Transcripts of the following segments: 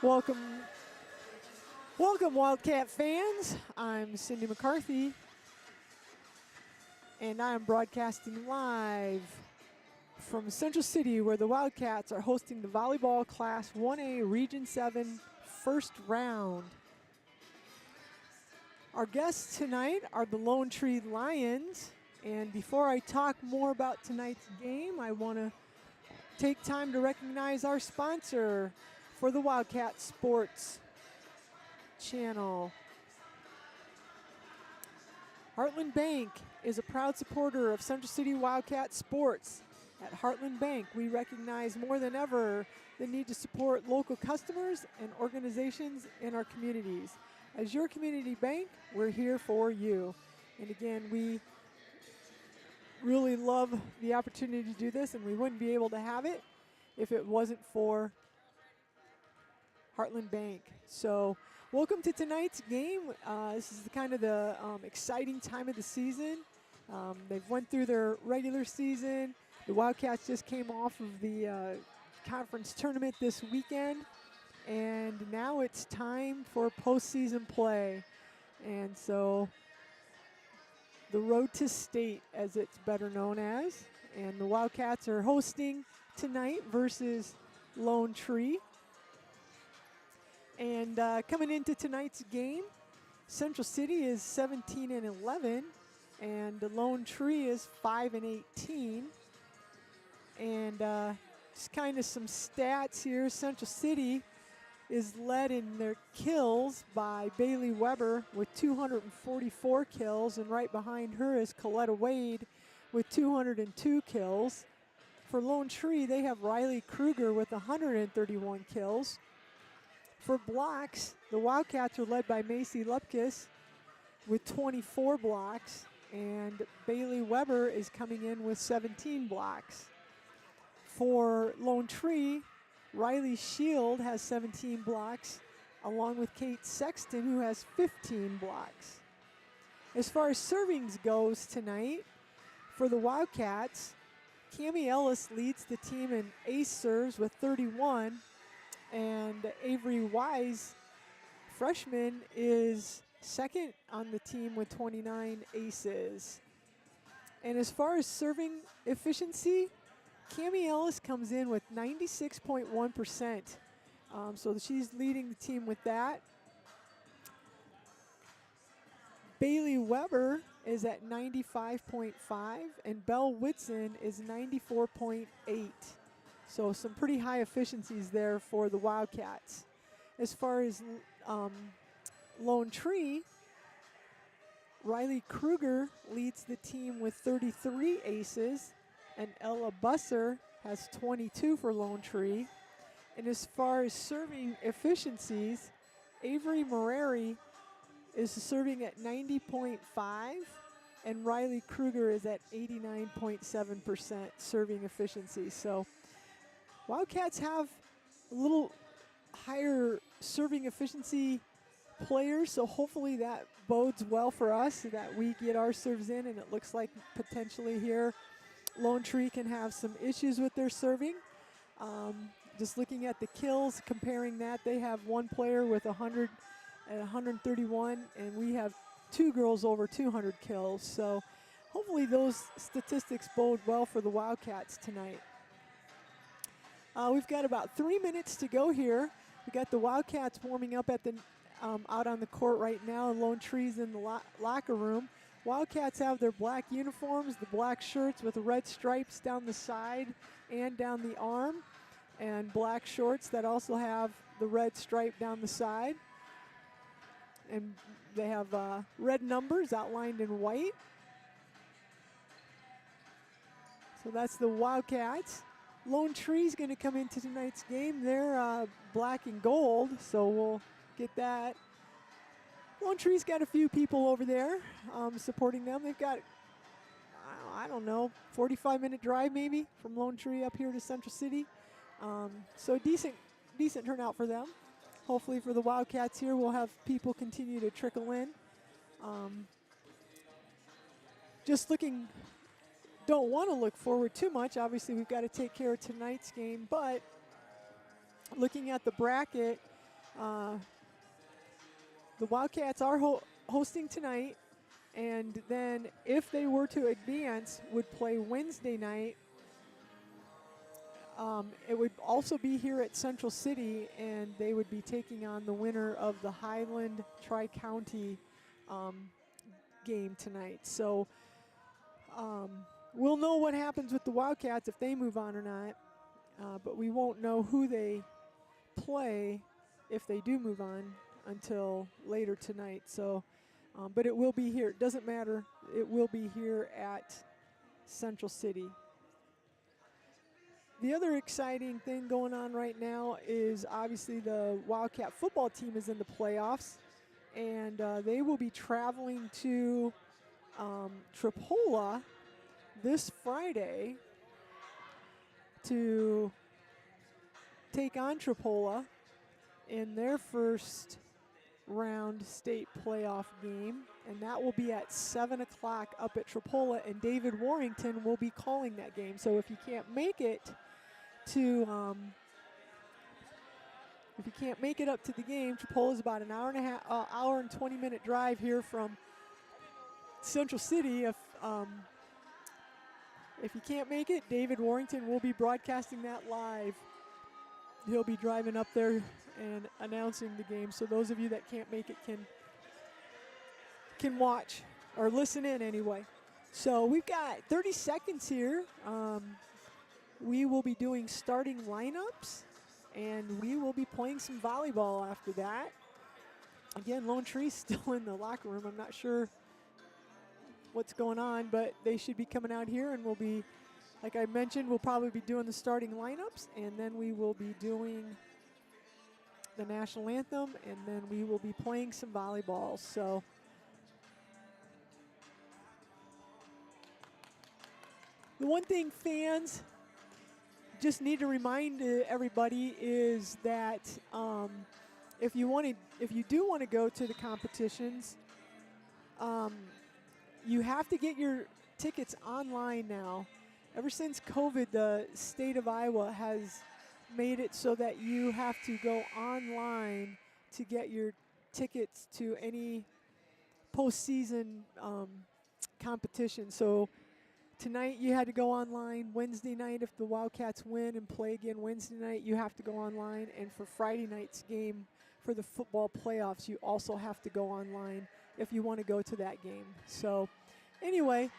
Welcome, welcome Wildcat fans. I'm Cindy McCarthy, and I'm broadcasting live from Central City, where the Wildcats are hosting the Volleyball Class 1A Region 7 first round. Our guests tonight are the Lone Tree Lions, and before I talk more about tonight's game, I want to take time to recognize our sponsor for the Wildcat Sports channel. Heartland Bank is a proud supporter of Central City Wildcat Sports. At Heartland Bank, we recognize more than ever the need to support local customers and organizations in our communities. As your community bank, we're here for you. And again, we really love the opportunity to do this, and we wouldn't be able to have it if it wasn't for Heartland Bank. So welcome to tonight's game. This is kind of the exciting time of the season. They've went through their regular season. The Wildcats just came off of the conference tournament this weekend, and now it's time for postseason play. And so the road to state, as it's better known as, and the Wildcats are hosting tonight versus Lone Tree. And coming into tonight's game, Central City is 17-11, and the Lone Tree is 5-18. And just kind of some stats here. Central City is led in their kills by Bailey Weber with 244 kills, and right behind her is Coletta Wade with 202 kills. For Lone Tree, they have Riley Kruger with 131 kills. For blocks, the Wildcats are led by Macy Lupkis with 24 blocks, and Bailey Weber is coming in with 17 blocks. For Lone Tree, Riley Shield has 17 blocks, along with Kate Sexton, who has 15 blocks. As far as servings goes tonight, for the Wildcats, Cami Ellis leads the team in ace serves with 31, and Avery Wise, freshman, is second on the team with 29 aces. And as far as serving efficiency, Cami Ellis comes in with 96.1%. So she's leading the team with that. Bailey Weber is at 95.5, and Belle Whitson is 94.8. So some pretty high efficiencies there for the Wildcats. As far as Lone Tree, Riley Kruger leads the team with 33 aces, and Ella Busser has 22 for Lone Tree. And as far as serving efficiencies, Avery Moreri is serving at 90.5, and Riley Kruger is at 89.7% serving efficiency. So Wildcats have a little higher serving efficiency players, so hopefully that bodes well for us, that we get our serves in, and it looks like potentially here Lone Tree can have some issues with their serving. Just looking at the kills, comparing that, they have one player with 100 and 131, and we have two girls over 200 kills. So hopefully those statistics bode well for the Wildcats tonight. We've got about 3 minutes to go here. We got the Wildcats warming up at the out on the court right now. Lone Tree's in the locker room. Wildcats have their black uniforms, the black shirts with the red stripes down the side and down the arm, and black shorts that also have the red stripe down the side. And they have red numbers outlined in white. So that's the Wildcats. Lone Tree's going to come into tonight's game. They're black and gold, so we'll get that. Lone Tree's got a few people over there supporting them. They've got, I don't know, 45-minute drive maybe from Lone Tree up here to Central City. So decent turnout for them. Hopefully for the Wildcats here, we'll have people continue to trickle in. Just looking, don't want to look forward too much. Obviously, we've got to take care of tonight's game, but looking at the bracket, The Wildcats are hosting tonight, and then if they were to advance, would play Wednesday night. It would also be here at Central City, and they would be taking on the winner of the Highland Tri-County game tonight. So we'll know what happens with the Wildcats if they move on or not, but we won't know who they play if they do move on until later tonight. So, but it will be here. It doesn't matter. It will be here at Central City. The other exciting thing going on right now is obviously the Wildcat football team is in the playoffs, and they will be traveling to Tripola this Friday to take on Tripola in their first round state playoff game, and that will be at 7 o'clock up at Tripola, and David Warrington will be calling that game. So if you can't make it to up to the game, Tripola is about an hour and a half, hour and 20-minute drive here from Central City. If you can't make it, David Warrington will be broadcasting that live. He'll be driving up there and announcing the game, so those of you that can't make it can watch or listen in anyway. So we've got 30 seconds here. We will be doing starting lineups, and we will be playing some volleyball after that. Again, Lone Tree's still in the locker room. I'm not sure what's going on, but they should be coming out here, and we'll be, like I mentioned, we'll probably be doing the starting lineups, and then we will be doing the national anthem, and then we will be playing some volleyball. So the one thing fans just need to remind everybody is that if you do want to go to the competitions, you have to get your tickets online now. Ever since COVID, the state of Iowa has made it so that you have to go online to get your tickets to any postseason competition. So tonight you had to go online. Wednesday night, if the Wildcats win and play again Wednesday night, you have to go online. And for Friday night's game for the football playoffs, you also have to go online if you want to go to that game. So anyway,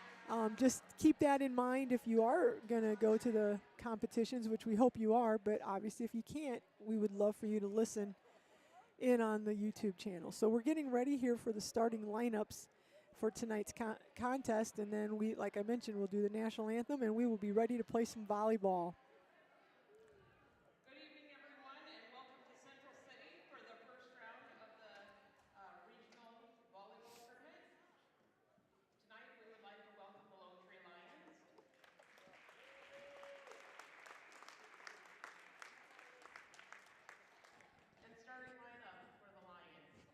just keep that in mind if you are going to go to the competitions, which we hope you are, but obviously if you can't, we would love for you to listen in on the YouTube channel. So we're getting ready here for the starting lineups for tonight's contest, and then we, like I mentioned, we'll do the national anthem, and we will be ready to play some volleyball. Good evening, everyone, and welcome to Central City for the first round of the regional volleyball tournament. Tonight, we would like to welcome the Lone Tree Lions. And starting lineup for the Lions.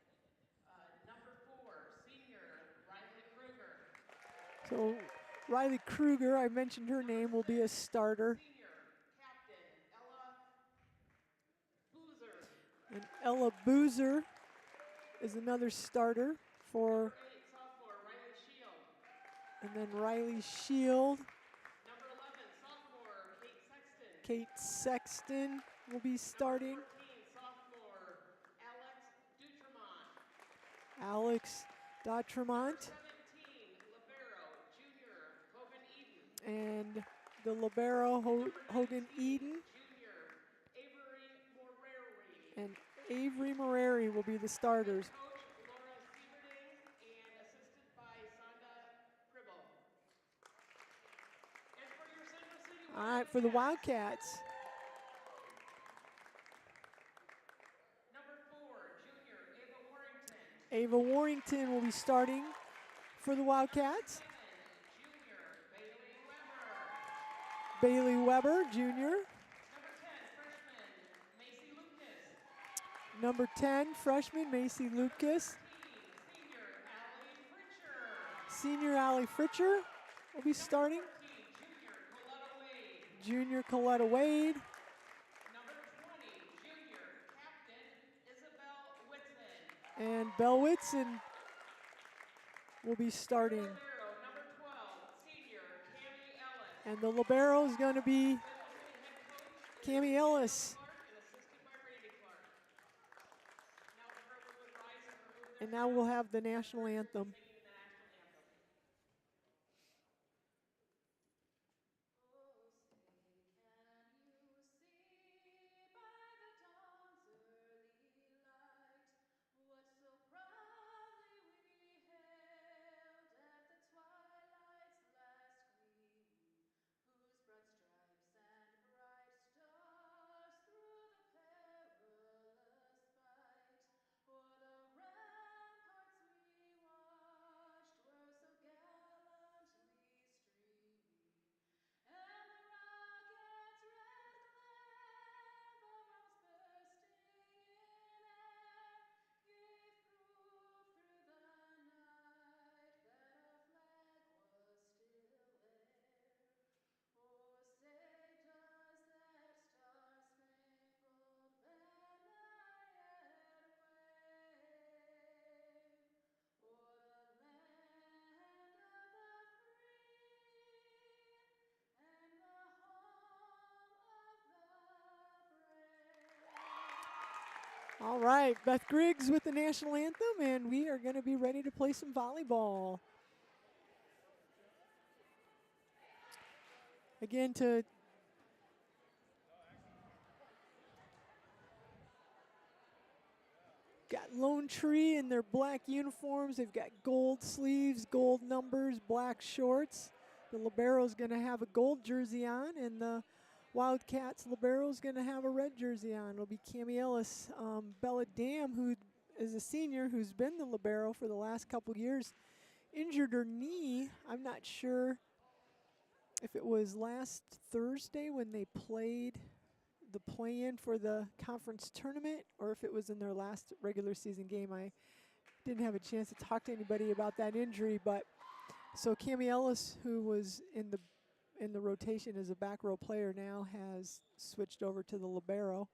Number 4, senior Riley Kruger. So Riley Kruger, I mentioned her name, will be a starter. Senior captain Ella Boozer. And Ella Boozer is another starter for. Number 8, sophomore Riley Shield. And then Riley Shield. Number 11, sophomore Kate Sexton. Kate Sexton will be starting. Number 14, sophomore Alex Dutremont. Alex Dutremont. 17, libero junior Hogan Eden. And the libero Hogan Eden. Junior Avery Moreri. And Avery Moreri will be the starters. Coach Laura Sieverding and assisted by Sonda Pribble. And for your Central City All right, for the Wildcats. Number 4, junior Ava Warrington. Ava Warrington will be starting for the Wildcats. 7, junior Bailey Weber. Bailey Weber, junior. Number 10, freshman Macy Lucas. Number 10, freshman Macy Lucas. 15, senior Allie Fritcher. Senior Allie Fritcher will be starting. 14, junior Coletta Wade. Junior Coletta Wade. Number 20, junior captain And Belle Whitson will be starting. Libero, number 12, senior, Cammie Ellis. And the libero is going to be Assistant head coach is Cammie Ellis. Clark and assisted by Randy Clark. Now everyone would rise and remove their And now we'll have the caps national as anthem. singing the national anthem. Oh, say, can you see by the dawn's early light what so proudly we hailed at the twilight's last gleaming, whose broad stripes and bright stars through the perilous fight o'er the ramparts we watched were so gallantly streaming, and the rocket's red glare, the bombs bursting in air, gave proof through the night that our flag was still there. Oh, say, does that star-spangled banner yet wave o'er the land of the free and the home of the brave? All right, Beth Griggs with the national anthem, and we are going to be ready to play some volleyball. Again, got Lone Tree in their black uniforms. They've got gold sleeves, gold numbers, black shorts. The libero's going to have a gold jersey on, and the Wildcats libero's going to have a red jersey on. It'll be Cammie Ellis. Bella Dam, who is a senior, who's been the libero for the last couple years, injured her knee. I'm not sure if it was last Thursday when they played the play-in for the conference tournament, or if it was in their last regular season game. I didn't have a chance to talk to anybody about that injury, but so Cammie Ellis, who was in the rotation as a back row player, now has switched over to the libero.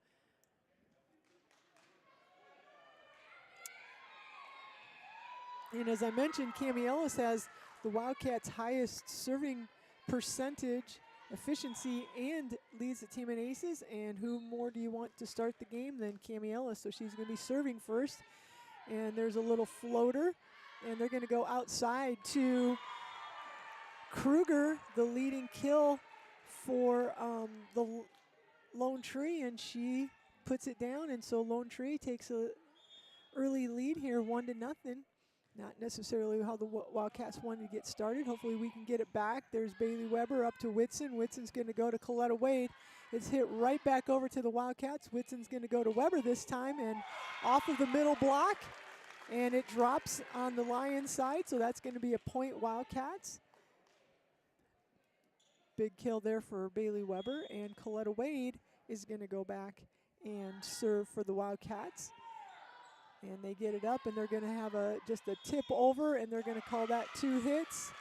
And as I mentioned, Cammie Ellis has the Wildcats' highest serving percentage, efficiency, and leads the team in aces. And who more do you want to start the game than Cammie Ellis? So she's going to be serving first. And there's a little floater. And they're going to go outside to Kruger, the leading kill for the Lone Tree. And she puts it down. And so Lone Tree takes a early lead here, 1-0. Not necessarily how the Wildcats wanted to get started. Hopefully we can get it back. There's Bailey Weber up to Whitson. Whitson's going to go to Coletta Wade. It's hit right back over to the Wildcats. Whitson's going to go to Weber this time and off of the middle block. And it drops on the Lions side, so that's going to be a point Wildcats. Big kill there for Bailey Weber. And Coletta Wade is going to go back and serve for the Wildcats. And they get it up, and they're going to have just a tip over, and they're going to call that 2 hits.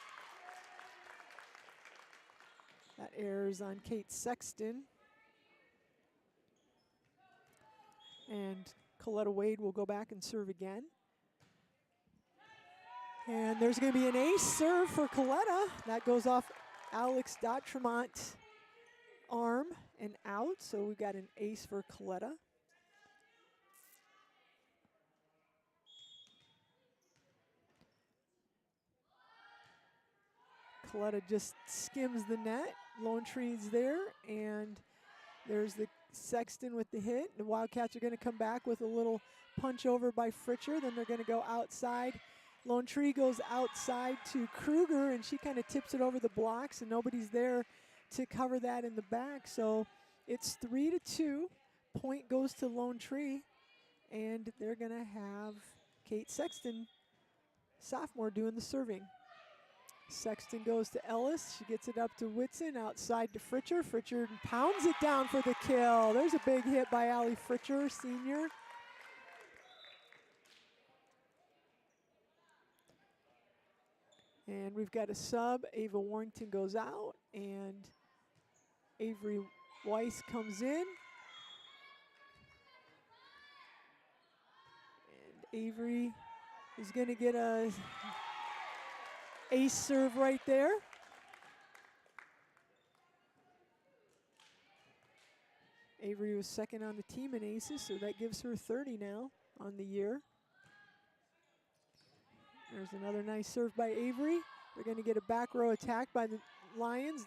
That errors on Kate Sexton. And Coletta Wade will go back and serve again. And there's going to be an ace serve for Coletta. That goes off Alex Dottremont's arm and out, so we got an ace for Coletta. Coletta just skims the net. Lone Tree's there, and there's the Sexton with the hit. The Wildcats are going to come back with a little punch over by Fritcher. Then they're going to go outside. Lone Tree goes outside to Kruger, and she kind of tips it over the blocks, and nobody's there to cover that in the back. So it's 3-2. Point goes to Lone Tree, and they're going to have Kate Sexton, sophomore, doing the serving. Sexton goes to Ellis. She gets it up to Whitson, outside to Fritcher. Fritcher pounds it down for the kill. There's a big hit by Allie Fritcher, senior. And we've got a sub. Ava Warrington goes out, and Avery Weiss comes in. And Avery is going to get a ace serve right there. Avery was second on the team in aces, so that gives her 30 now on the year. There's another nice serve by Avery. They're going to get a back row attack by the Lions.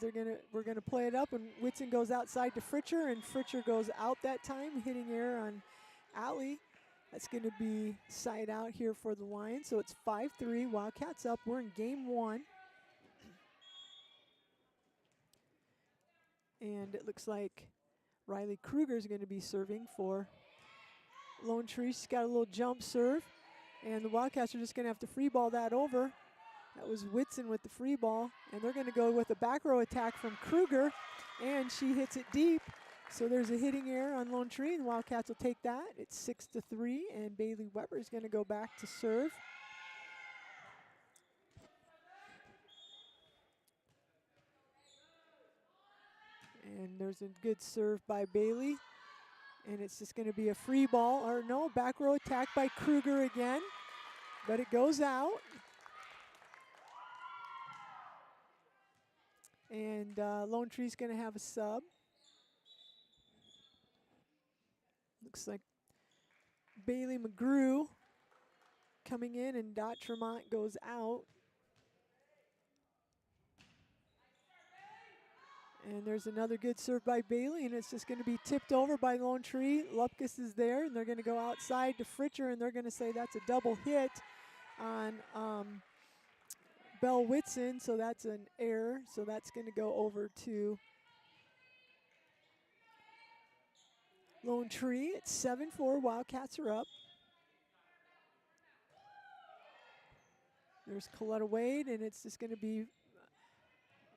We're gonna play it up, and Whitson goes outside to Fritcher, and Fritcher goes out that time, hitting air on Alley. That's going to be side out here for the Lions. So it's 5-3. Wildcats up. We're in game one. And it looks like Riley Kruger is going to be serving for Lone Tree. She's got a little jump serve. And the Wildcats are just going to have to free ball that over. That was Whitson with the free ball. And they're going to go with a back row attack from Kruger. And she hits it deep. So there's a hitting error on Lone Tree, and the Wildcats will take that. It's 6-3, and Bailey Weber is going to go back to serve. And there's a good serve by Bailey. And it's just going to be a free ball, or no, back row attack by Kruger again. But it goes out. And Lone Tree's going to have a sub. Looks like Bailey McGrew coming in, and Dot Tremont goes out. And there's another good serve by Bailey, and it's just going to be tipped over by Lone Tree. Lupkus is there, and they're going to go outside to Fritcher, and they're going to say that's a double hit on Belle Whitson, so that's an error. So that's going to go over to Lone Tree. It's 7-4. Wildcats are up. There's Coletta Wade, and it's just going to be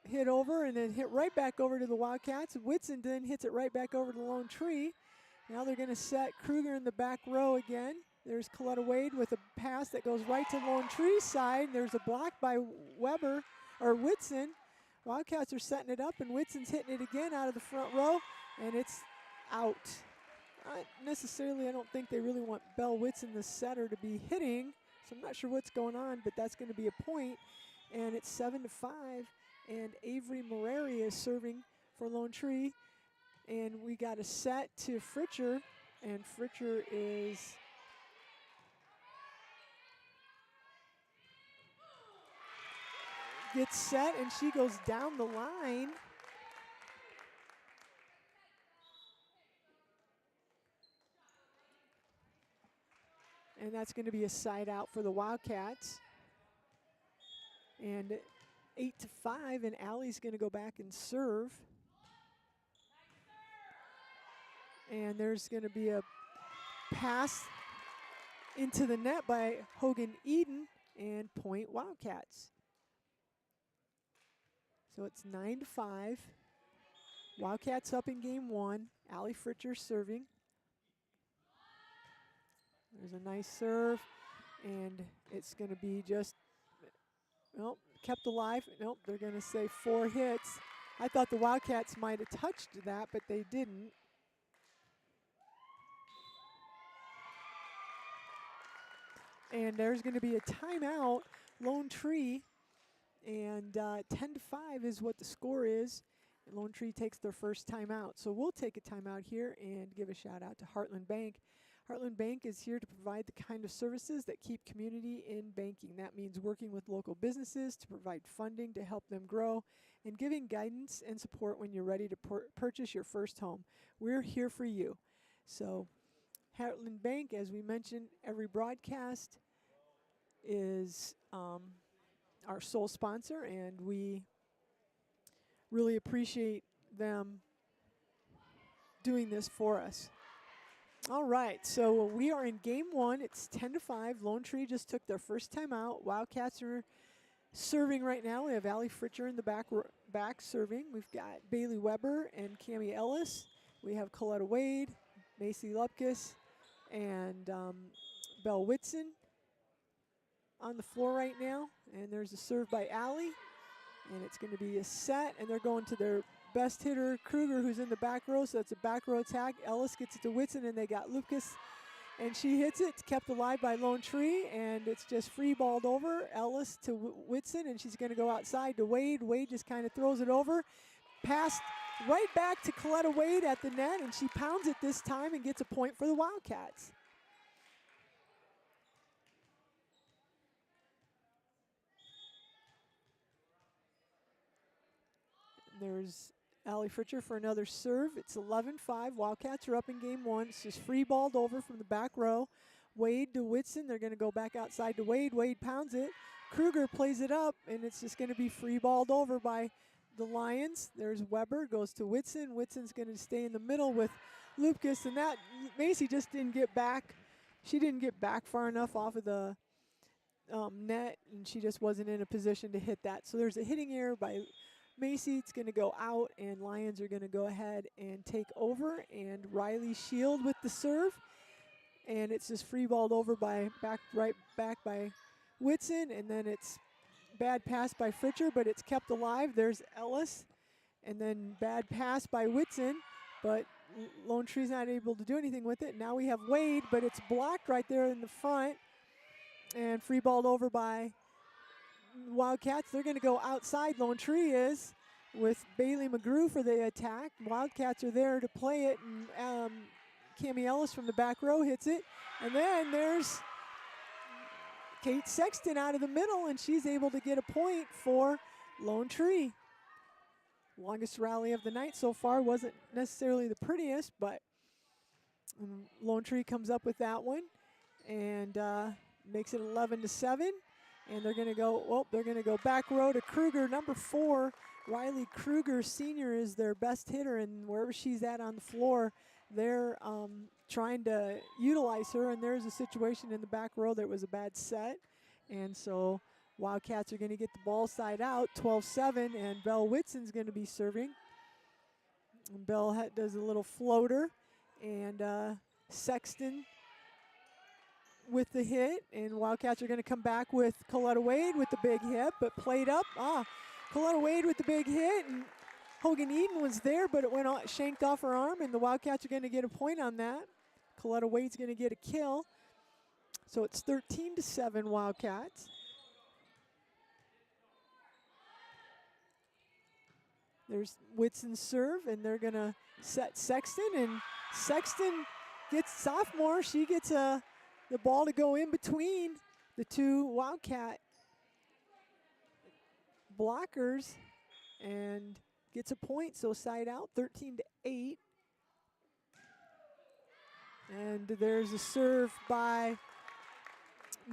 hit over and then hit right back over to the Wildcats. Whitson then hits it right back over to Lone Tree. Now they're going to set Kruger in the back row again. There's Coletta Wade with a pass that goes right to Lone Tree's side. There's a block by Whitson. Wildcats are setting it up, and Whitson's hitting it again out of the front row, and it's out. Not necessarily, I don't think they really want Belle Whitson, the setter, to be hitting, so I'm not sure what's going on, but that's going to be a point, and it's 7-5, and Avery Moreri is serving for Lone Tree, and we got a set to Fritcher, and Fritcher gets set, and she goes down the line. And that's going to be a side out for the Wildcats. And 8-5, and Allie's going to go back and serve. And there's going to be a pass into the net by Hogan Eden, and point Wildcats. So it's 9-5. Wildcats up in game one. Allie Fritcher serving. There's a nice serve, and it's going to be just, nope, kept alive. Nope, they're going to say 4 hits. I thought the Wildcats might have touched that, but they didn't. And there's going to be a timeout, Lone Tree, and 10-5 is what the score is. And Lone Tree takes their first timeout. So we'll take a timeout here and give a shout out to Heartland Bank. Heartland Bank is here to provide the kind of services that keep community in banking. That means working with local businesses to provide funding to help them grow and giving guidance and support when you're ready to purchase your first home. We're here for you. So Heartland Bank, as we mentioned, every broadcast is our sole sponsor, and we really appreciate them doing this for us. All right, so we are in game one. It's 10-5. Lone Tree just took their first time out. Wildcats are serving right now. We have Allie Fritcher in the back serving. We've got Bailey Weber and Cammie Ellis. We have Coletta Wade, Macy Lupkus, and Belle Whitson on the floor right now. And there's a serve by Allie, and it's going to be a set, and they're going to their best hitter, Kruger, who's in the back row, so it's a back row attack. Ellis gets it to Whitson, and they got Lucas and she hits it. It's kept alive by Lone Tree, and it's just free balled over. Ellis to Whitson, and she's going to go outside to Wade. Wade just kind of throws it over. Passed right back to Coletta Wade at the net, and she pounds it this time and gets a point for the Wildcats. There's Allie Fritcher for another serve. It's 11-5. Wildcats are up in game one. It's just free balled over from the back row. Wade to Whitson. They're going to go back outside to Wade. Wade pounds it. Kruger plays it up, and it's just going to be free balled over by the Lions. There's Weber, goes to Whitson. Whitson's going to stay in the middle with Lupkus, and that Macy just didn't get back. She didn't get back far enough off of the net, and she just wasn't in a position to hit that. So there's a hitting error by Macy. It's going to go out, and Lions are going to go ahead and take over. And Riley Shield with the serve, and it's just free balled over by right back by Whitson, and then it's bad pass by Fritcher, but it's kept alive. There's Ellis, and then bad pass by Whitson, but Lone Tree's not able to do anything with it. Now we have Wade, but it's blocked right there in the front, and free balled over by Wildcats. They're going to go outside. Lone Tree is with Bailey McGrew for the attack. Wildcats are there to play it, and Cami Ellis from the back row hits it, and then there's Kate Sexton out of the middle, and she's able to get a point for Lone Tree. Longest rally of the night so far. Wasn't necessarily the prettiest, but Lone Tree comes up with that one and makes it 11-7. And they're going to go. Well, they're going to go back row to Kruger, number 4. Riley Kruger Sr. is their best hitter, and wherever she's at on the floor, they're trying to utilize her, and there's a situation in the back row that was a bad set, and so Wildcats are going to get the ball side out, 12-7, and Belle Whitson's going to be serving. And Belle does a little floater, and Sexton with the hit, and Wildcats are going to come back with Coletta Wade with the big hit, but played up. Coletta Wade with the big hit, and Hogan Eden was there, but it went shanked off her arm, and the Wildcats are going to get a point on that. Coletta Wade's going to get a kill. So it's 13-7 Wildcats. There's Whitson's serve, and they're going to set Sexton, and Sexton gets sophomore. She gets the ball to go in between the two Wildcat blockers and gets a point, so side out, 13-8. And there's a serve by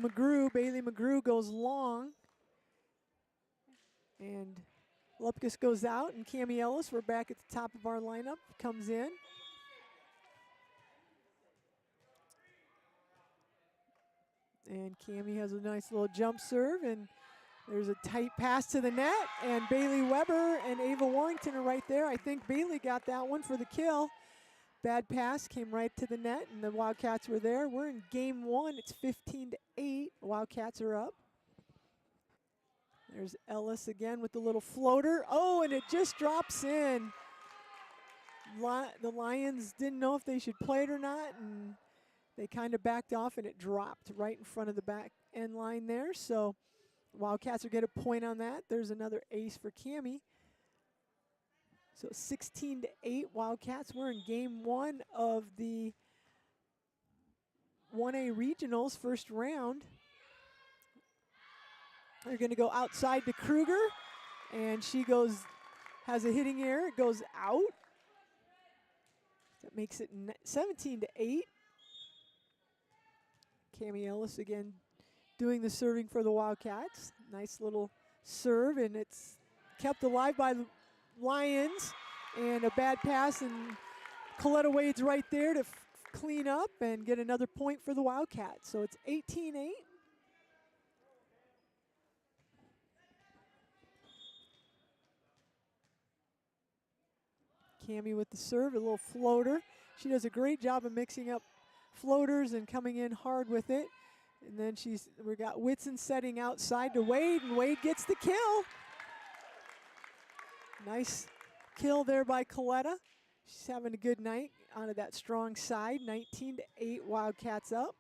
McGrew. Bailey McGrew goes long. And Lupkus goes out, and Cami Ellis, we're back at the top of our lineup, comes in. And Cami has a nice little jump serve, and there's a tight pass to the net, and Bailey Weber and Ava Warrington are right there. I think Bailey got that one for the kill. Bad pass came right to the net, and the Wildcats were there. We're in game one. It's 15-8. Wildcats are up. There's Ellis again with the little floater. Oh, and it just drops in. The Lions didn't know if they should play it or not, and they kind of backed off, and it dropped right in front of the back end line there. So Wildcats will get a point on that. There's another ace for Cami. So 16-8 Wildcats. We're in game one of the 1A regionals, first round. They're going to go outside to Kruger, and she has a hitting error. It goes out. That makes it 17-8. Cami Ellis again doing the serving for the Wildcats. Nice little serve, and it's kept alive by the Lions, and a bad pass, and Coletta Wade's right there to clean up and get another point for the Wildcats. So it's 18-8. Cami with the serve, a little floater. She does a great job of mixing up floaters and coming in hard with it. And then we got Whitson setting outside to Wade, and Wade gets the kill. Nice kill there by Coletta. She's having a good night out of that strong side. 19-8 Wildcats up.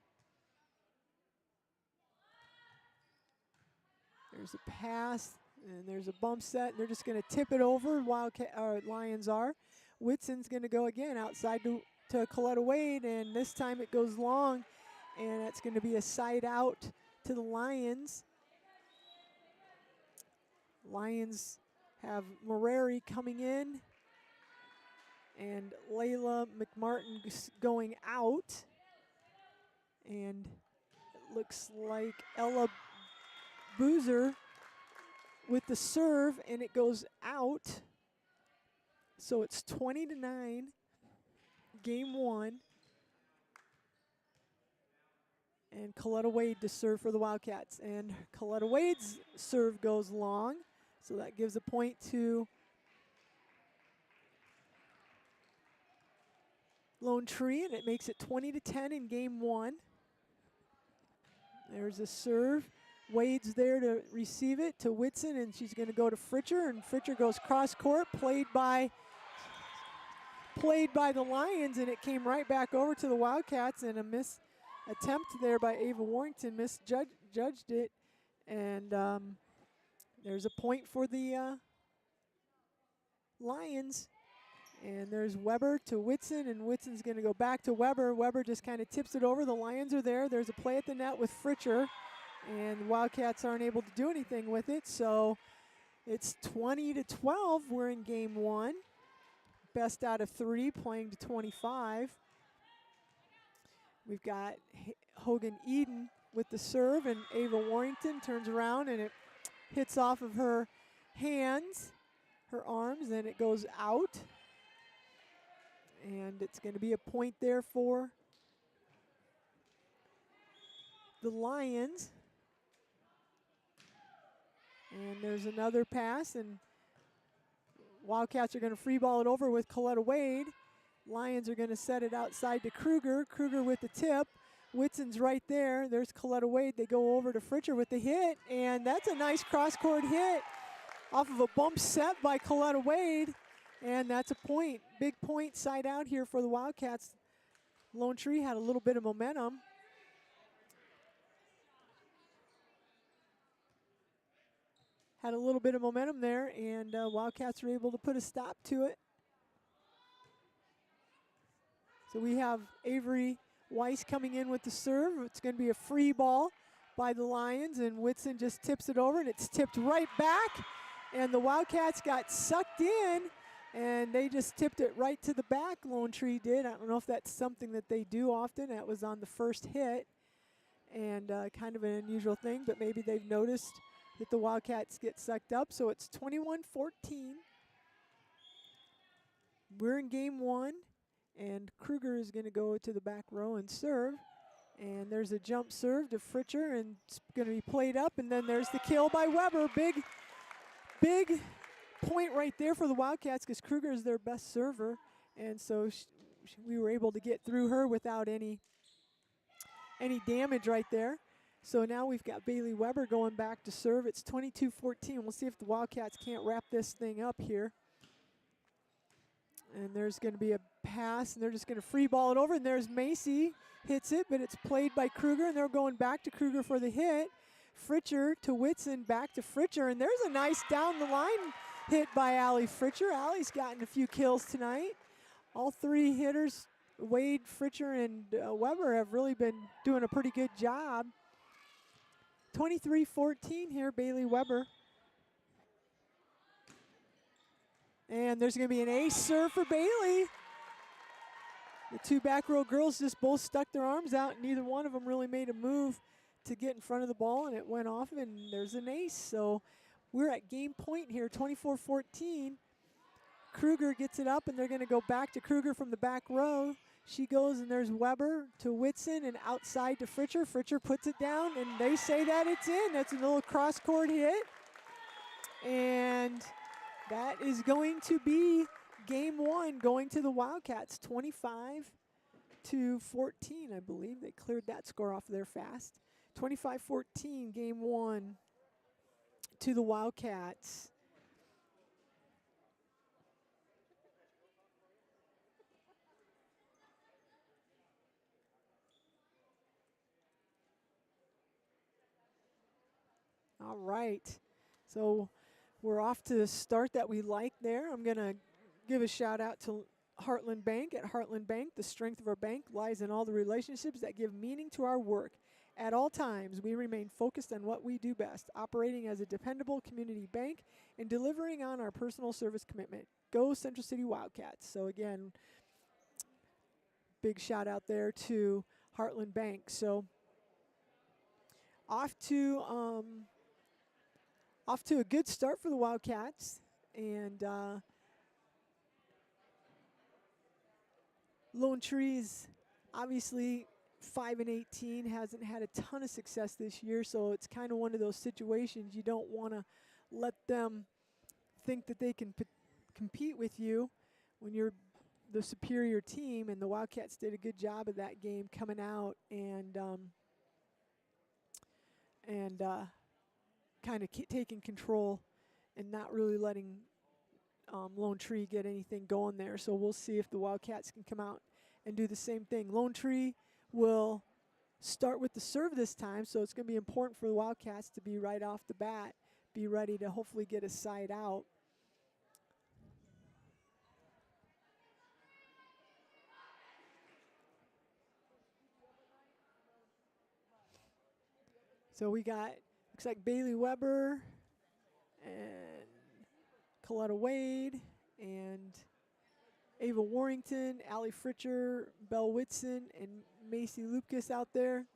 There's a pass, and there's a bump set. They're just going to tip it over. Lions are. Whitson's going to go again outside to Coletta Wade, and this time it goes long, and that's going to be a side out to the Lions. Lions have Moreri coming in, and Layla McMartin going out. And it looks like Ella Boozer with the serve, and it goes out. So it's 20-9, game 1. And Coletta Wade to serve for the Wildcats. And Coletta Wade's serve goes long, so that gives a point to Lone Tree, and it makes it 20-10 in game 1. There's a serve. Wade's there to receive it to Whitson, and she's going to go to Fritcher, and Fritcher goes cross court, played by the Lions, and it came right back over to the Wildcats, and a miss attempt there by Ava Warrington misjudged it, and there's a point for the Lions. And there's Weber to Whitson, and Whitson's going to go back to Weber. Weber just kind of tips it over. The Lions are there. There's a play at the net with Fritcher, and the Wildcats aren't able to do anything with it. So it's 20-12. We're in game 1. Best out of 3 playing to 25. We've got Hogan Eden with the serve, and Ava Warrington turns around, and it hits off of her hands, her arms, and it goes out. And it's going to be a point there for the Lions. And there's another pass, and Wildcats are going to free ball it over with Coletta Wade. Lions are going to set it outside to Kruger. Kruger with the tip. Whitson's right there. There's Coletta Wade. They go over to Fritcher with the hit, and that's a nice cross-court hit off of a bump set by Coletta Wade. And that's a point. Big point side out here for the Wildcats. Lone Tree had a little bit of momentum. Had a little bit of momentum there, and Wildcats were able to put a stop to it. So we have Avery Weiss coming in with the serve. It's going to be a free ball by the Lions, and Whitson just tips it over, and it's tipped right back. And the Wildcats got sucked in, and they just tipped it right to the back, Lone Tree did. I don't know if that's something that they do often. That was on the first hit, and kind of an unusual thing, but maybe they've noticed that the Wildcats get sucked up. So it's 21-14. We're in game 1, and Kruger is going to go to the back row and serve. And there's a jump serve to Fritcher, and it's going to be played up, and then there's the kill by Weber. Big point right there for the Wildcats, because Kruger is their best server, and so we were able to get through her without any damage right there. So now we've got Bailey Weber going back to serve. It's 22-14. We'll see if the Wildcats can't wrap this thing up here. And there's going to be a pass, and they're just going to free ball it over, and there's Macy. Hits it, but it's played by Kruger, and they're going back to Kruger for the hit. Fritcher to Whitson, back to Fritcher, and there's a nice down the line hit by Allie Fritcher. Allie's gotten a few kills tonight. All 3 hitters, Wade, Fritcher, and Weber, have really been doing a pretty good job. 23-14 here, Bailey Weber. And there's going to be an ace serve for Bailey. The 2 back row girls just both stuck their arms out, and neither one of them really made a move to get in front of the ball, and it went off, and there's an ace. So we're at game point here, 24-14. Kruger gets it up, and they're going to go back to Kruger from the back row. She goes, and there's Weber to Whitson, and outside to Fritcher. Fritcher puts it down, and they say that it's in. That's a little cross-court hit. And that is going to be game 1 going to the Wildcats, 25-14, I believe. They cleared that score off there fast. 25-14, game 1 to the Wildcats. All right. So we're off to the start that we like there. I'm going to give a shout out to Heartland Bank. At Heartland Bank, the strength of our bank lies in all the relationships that give meaning to our work. At all times, we remain focused on what we do best, operating as a dependable community bank and delivering on our personal service commitment. Go Central City Wildcats. So again, big shout out there to Heartland Bank. So off to a good start for the Wildcats, and Lone Tree's obviously 5-18, hasn't had a ton of success this year, so it's kind of one of those situations you don't want to let them think that they can compete with you when you're the superior team, and the Wildcats did a good job of that game coming out and kind of taking control and not really letting Lone Tree get anything going there. So we'll see if the Wildcats can come out and do the same thing. Lone Tree will start with the serve this time, so it's going to be important for the Wildcats to be right off the bat, be ready to hopefully get a side out. So we got, looks like Bailey Weber and Coletta Wade and Ava Warrington, Allie Fritcher, Belle Whitson, and Macy Lupkus out there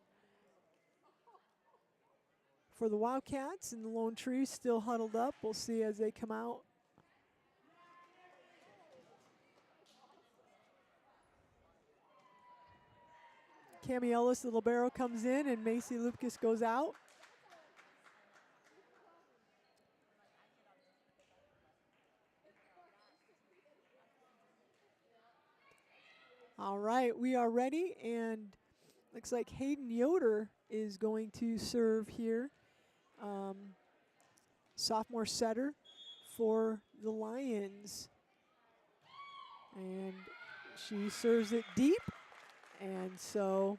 for the Wildcats, and the Lone Tree still huddled up. We'll see as they come out. Cami Ellis, the libero, comes in, and Macy Lupkus goes out. All right, we are ready, and looks like Hayden Yoder is going to serve here. Sophomore setter for the Lions. And she serves it deep. And so,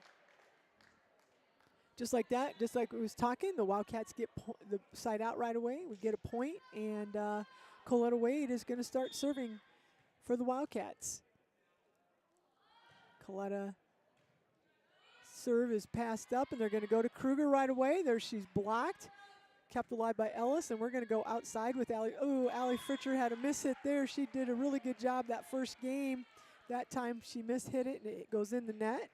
just like that, just like we was talking, the Wildcats get the side out right away. We get a point, and Coletta Wade is going to start serving for the Wildcats. Coletta serve is passed up, and they're going to go to Kruger right away. There she's blocked, kept alive by Ellis, and we're going to go outside with Allie. Oh, Allie Fritcher had a miss hit there. She did a really good job that first game. That time she mishit it, and it goes in the net.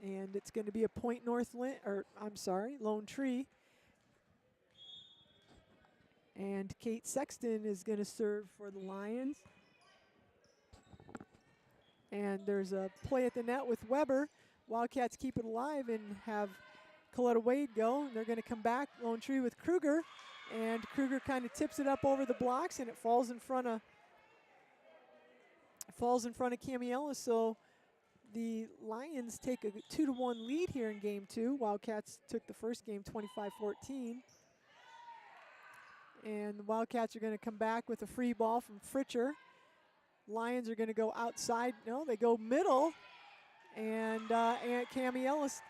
And it's going to be a point Lone Tree. And Kate Sexton is going to serve for the Lions. And there's a play at the net with Weber. Wildcats keep it alive and have Coletta Wade go. They're going to come back, Lone Tree with Kruger. And Kruger kind of tips it up over the blocks, and it falls in front of Cami Ellis. So the Lions take a 2-1 lead here in game 2. Wildcats took the first game 25-14. And the Wildcats are going to come back with a free ball from Fritcher. Lions are going to go outside. No, they go middle. And Cami Ellis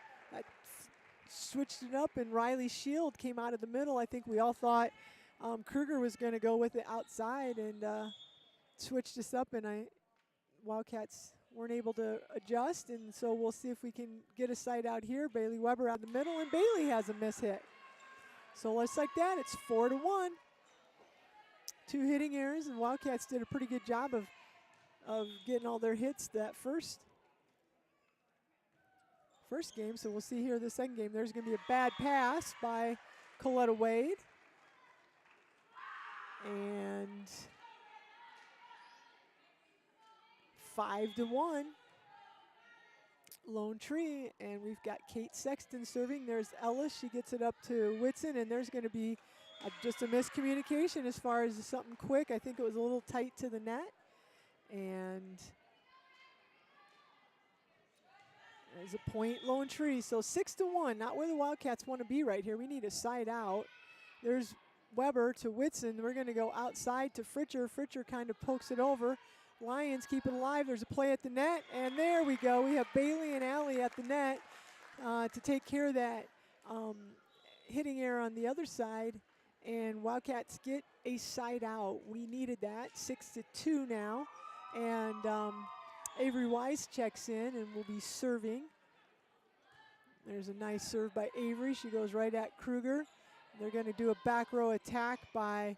switched it up, and Riley Shield came out of the middle. I think we all thought Kruger was going to go with it outside and switched us up, and Wildcats weren't able to adjust, and so we'll see if we can get a side out here. Bailey Weber out of the middle, and Bailey has a miss hit. So just like that, it's 4-1. 2 hitting errors, and Wildcats did a pretty good job of getting all their hits that first game. So we'll see here the second game. There's going to be a bad pass by Coletta Wade. And 5-1 Lone Tree, and we've got Kate Sexton serving. There's Ellis. She gets it up to Whitson, and there's going to be just a miscommunication as far as something quick. I think it was a little tight to the net. And there's a point, Lone Tree. So 6-1, not where the Wildcats want to be right here. We need a side out. There's Weber to Whitson. We're going to go outside to Fritcher. Fritcher kind of pokes it over. Lions keep it alive. There's a play at the net, and there we go. We have Bailey and Allie at the net to take care of that hitting error on the other side, and Wildcats get a side out. We needed that. 6-2 now, and Avery Wise checks in and will be serving. There's a nice serve by Avery. She goes right at Kruger. They're going to do a back row attack by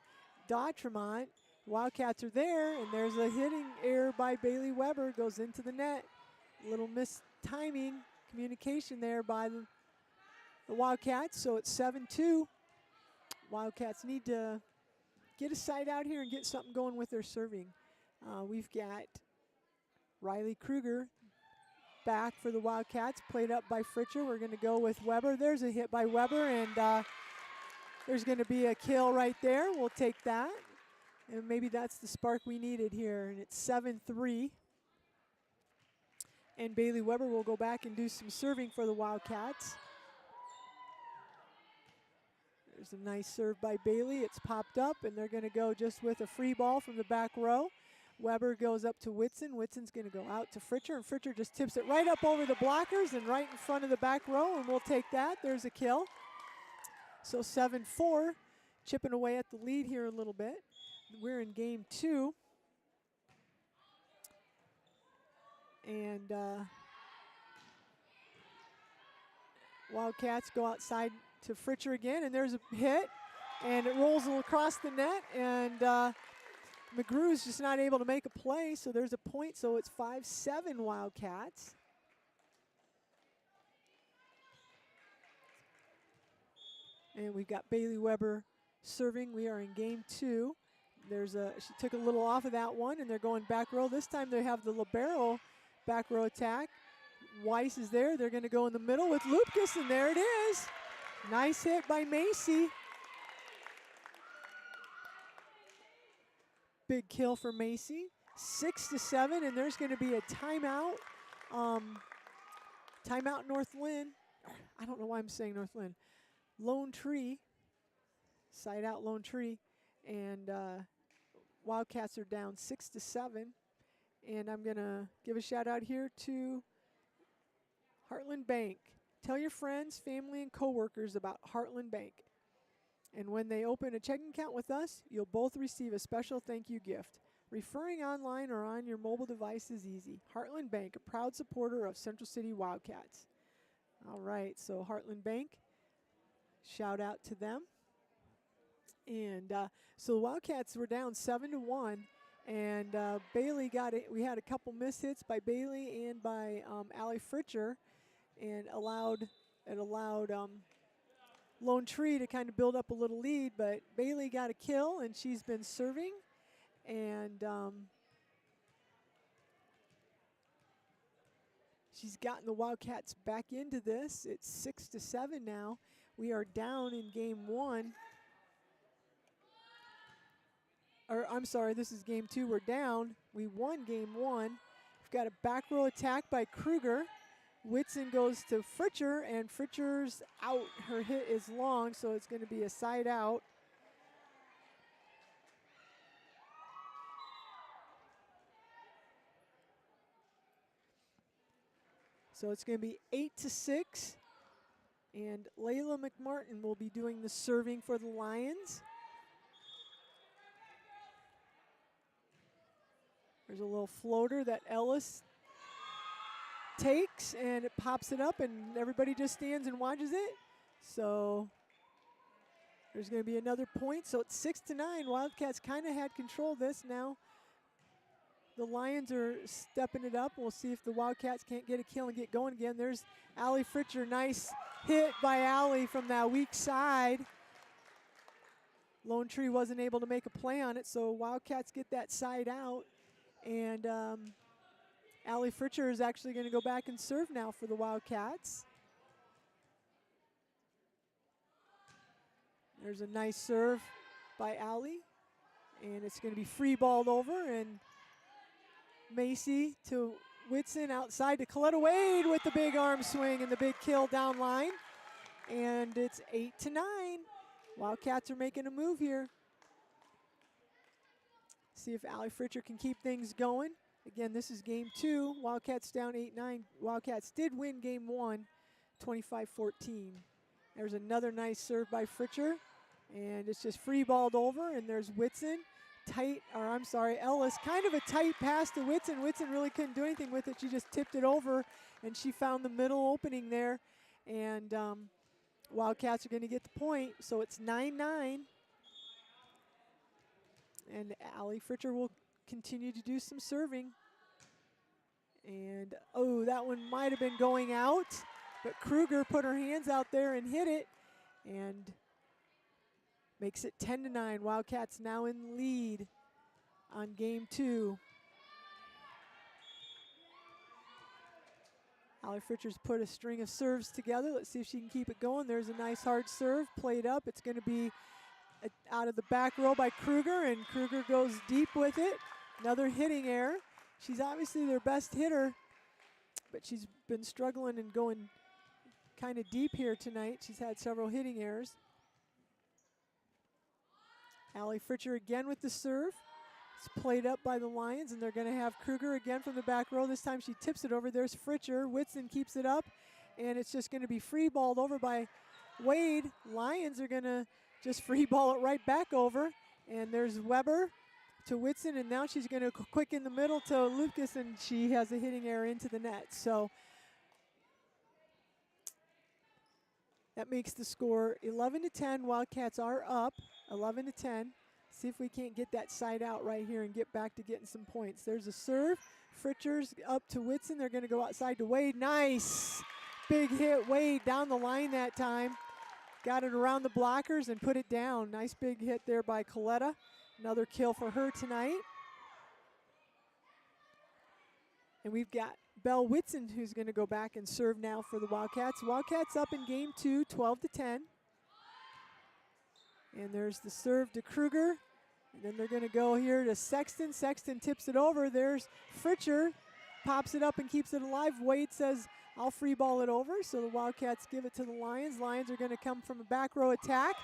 Dautremont. Wildcats are there, and there's a hitting error by Bailey Weber. Goes into the net. Little mistiming, communication there by the Wildcats, so it's 7-2. Wildcats need to get a side out here and get something going with their serving. We've got Riley Kruger back for the Wildcats, played up by Fritcher. We're going to go with Weber. There's a hit by Weber, and there's going to be a kill right there. We'll take that, and maybe that's the spark we needed here, and it's 7-3. And Bailey Weber will go back and do some serving for the Wildcats. There's a nice serve by Bailey. It's popped up, and they're going to go just with a free ball from the back row. Weber goes up to Whitson. Whitson's going to go out to Fritcher, and Fritcher just tips it right up over the blockers and right in front of the back row, and we'll take that. There's a kill. So 7-4, chipping away at the lead here a little bit. We're in game 2. And Wildcats go outside to Fritcher again, and there's a hit, and it rolls across the net, and McGrew's just not able to make a play, so there's a point, so it's 5-7 Wildcats. And we've got Bailey Weber serving. We are in game 2. She took a little off of that one, and they're going back row. This time they have the libero back row attack. Weiss is there. They're going to go in the middle with Lupkus, and there it is. Nice hit by Macy. Big kill for Macy. 6-7, and there's going to be a timeout. Timeout North Lynn. I don't know why I'm saying North Lynn. Lone Tree. Side out Lone Tree. And Wildcats are down 6-7. And I'm going to give a shout out here to Heartland Bank. Tell your friends, family, and coworkers about Heartland Bank. And when they open a checking account with us, you'll both receive a special thank you gift. Referring online or on your mobile device is easy. Heartland Bank, a proud supporter of Central City Wildcats. All right, so Heartland Bank, shout out to them. And so the Wildcats were down 7-1. And Bailey got it. We had a couple miss hits by Bailey and by Allie Fritcher, and it allowed Lone Tree to kind of build up a little lead. But Bailey got a kill, and she's been serving, and she's gotten the Wildcats back into this. It's 6-7 now. We are down in game 1. Or I'm sorry, this is game 2. We're down. We won game 1. We've got a back row attack by Kruger. Whitson goes to Fritcher, and Fritcher's out. Her hit is long, so it's going to be a side out. So it's going to be 8-6, and Layla McMartin will be doing the serving for the Lions. There's a little floater that Ellis takes, and it pops it up, and everybody just stands and watches it. So there's going to be another point. So it's 6-9. Wildcats kind of had control of this. Now the Lions are stepping it up. We'll see if the Wildcats can't get a kill and get going again. There's Allie Fritcher. Nice hit by Allie from that weak side. Lone Tree wasn't able to make a play on it, so Wildcats get that side out. And Allie Fritcher is actually going to go back and serve now for the Wildcats. There's a nice serve by Allie, and it's going to be free balled over, and Macy to Whitson outside to Coletta Wade with the big arm swing and the big kill down line. And it's 8-9. Wildcats are making a move here. See if Allie Fritcher can keep things going. Again, this is game 2. Wildcats down 8-9. Wildcats did win game 1, 25-14. There's another nice serve by Fritcher. And it's just free balled over, and there's Whitson. Ellis. Kind of a tight pass to Whitson. Whitson really couldn't do anything with it. She just tipped it over, and she found the middle opening there. And Wildcats are going to get the point, so it's 9-9. And Allie Fritcher will continue to do some serving. And, oh, that one might have been going out, but Kruger put her hands out there and hit it, and makes it 10-9. Wildcats now in lead on game 2. Allie Fritcher's put a string of serves together. Let's see if she can keep it going. There's a nice hard serve played up. It's going to be out of the back row by Kruger, and Kruger goes deep with it. Another hitting error. She's obviously their best hitter, but she's been struggling and going kind of deep here tonight. She's had several hitting errors. Allie Fritcher again with the serve. It's played up by the Lions, and they're going to have Kruger again from the back row. This time she tips it over. There's Fritcher. Whitson keeps it up, and it's just going to be free balled over by Wade. Lions are going to just free ball it right back over, and there's Weber to Whitson, and now she's going to quick in the middle to Lucas, and she has a hitting error into the net. So that makes the score 11-10. Wildcats are up 11-10. See if we can't get that side out right here and get back to getting some points. There's a serve. Fritcher's up to Whitson. They're going to go outside to Wade. Nice big hit. Wade down the line that time. Got it around the blockers and put it down. Nice big hit there by Coletta. Another kill for her tonight. And we've got Belle Whitson, who's going to go back and serve now for the Wildcats. Wildcats up in game 2, 12-10. And there's the serve to Kruger. And then they're going to go here to Sexton. Sexton tips it over. There's Fritcher. Pops it up and keeps it alive. Wade says, I'll free ball it over. So the Wildcats give it to the Lions. Lions are going to come from a back row attack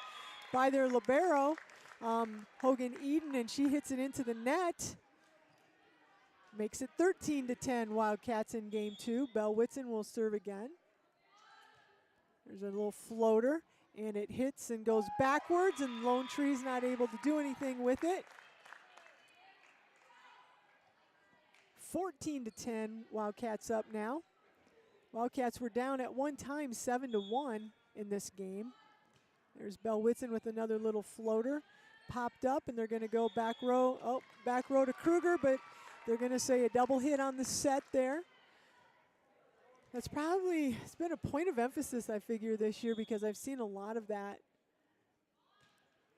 by their libero, Hogan Eden, and she hits it into the net. Makes it 13-10. Wildcats in game 2. Belle Whitson will serve again. There's a little floater, and it hits and goes backwards, and Lone Tree's not able to do anything with it. 14-10. Wildcats up now. Wildcats were down at one time 7-1 in this game. There's Belle Whitson with another little floater. Popped up, and they're going to go back row. Oh, back row to Kruger, but they're going to say a double hit on the set there. It's been a point of emphasis, I figure, this year, because I've seen a lot of that.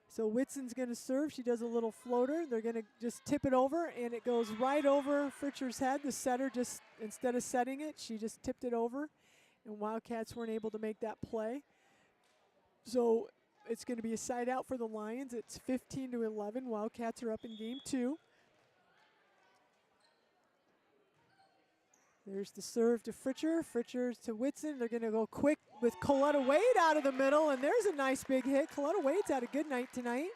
So Whitson's going to serve. She does a little floater. They're going to just tip it over, and it goes right over Fritcher's head. The setter just, instead of setting it, she just tipped it over, and Wildcats weren't able to make that play. So it's going to be a side out for the Lions. It's 15-11. Wildcats are up in game 2. There's the serve to Fritcher. Fritcher's to Whitson. They're going to go quick with Coletta Wade out of the middle, and there's a nice big hit. Coletta Wade's had a good night tonight.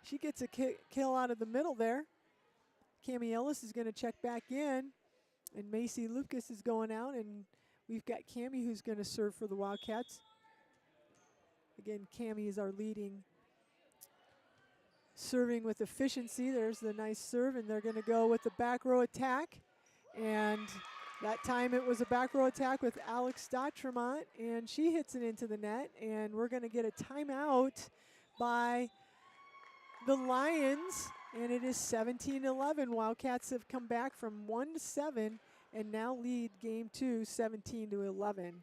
She gets a kill out of the middle there. Cammie Ellis is going to check back in, and Macy Lucas is going out, and we've got Cammie who's going to serve for the Wildcats. Again, Cammie is our leading serving with efficiency. There's the nice serve, and they're going to go with the back row attack. And that time it was a back row attack with Alex Dotremont, and she hits it into the net. And we're going to get a timeout by the Lions, and it is 17-11. Wildcats have come back from 1-7 and now lead game 2, 17-11.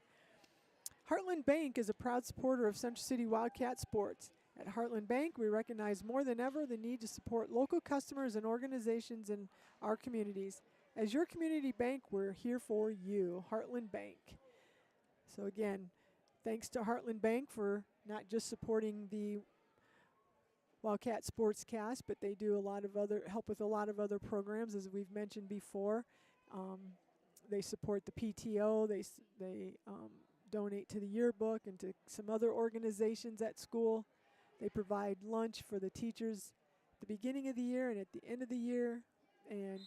Heartland Bank is a proud supporter of Central City Wildcat sports. At Heartland Bank, we recognize more than ever the need to support local customers and organizations in our communities. As your community bank, we're here for you, Heartland Bank. So again, thanks to Heartland Bank for not just supporting the Wildcat Sportscast, but they do help with a lot of other programs, as we've mentioned before. They support the PTO. They donate to the yearbook and to some other organizations at school. They provide lunch for the teachers at the beginning of the year and at the end of the year, and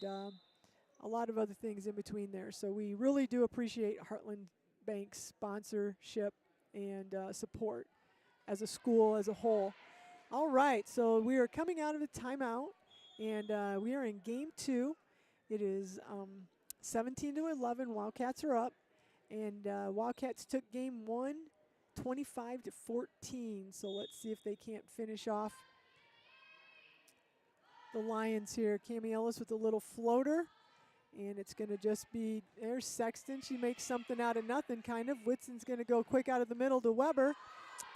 a lot of other things in between there. So we really do appreciate Heartland Bank's sponsorship and support as a school as a whole. All right, so we are coming out of a timeout, and we are in game 2. It is 17-11. Wildcats are up, and Wildcats took game 1, 25-14. So let's see if they can't finish off the Lions here. Cami Ellis with a little floater, and it's going to just be, there's Sexton. She makes something out of nothing, kind of. Whitson's going to go quick out of the middle to Weber.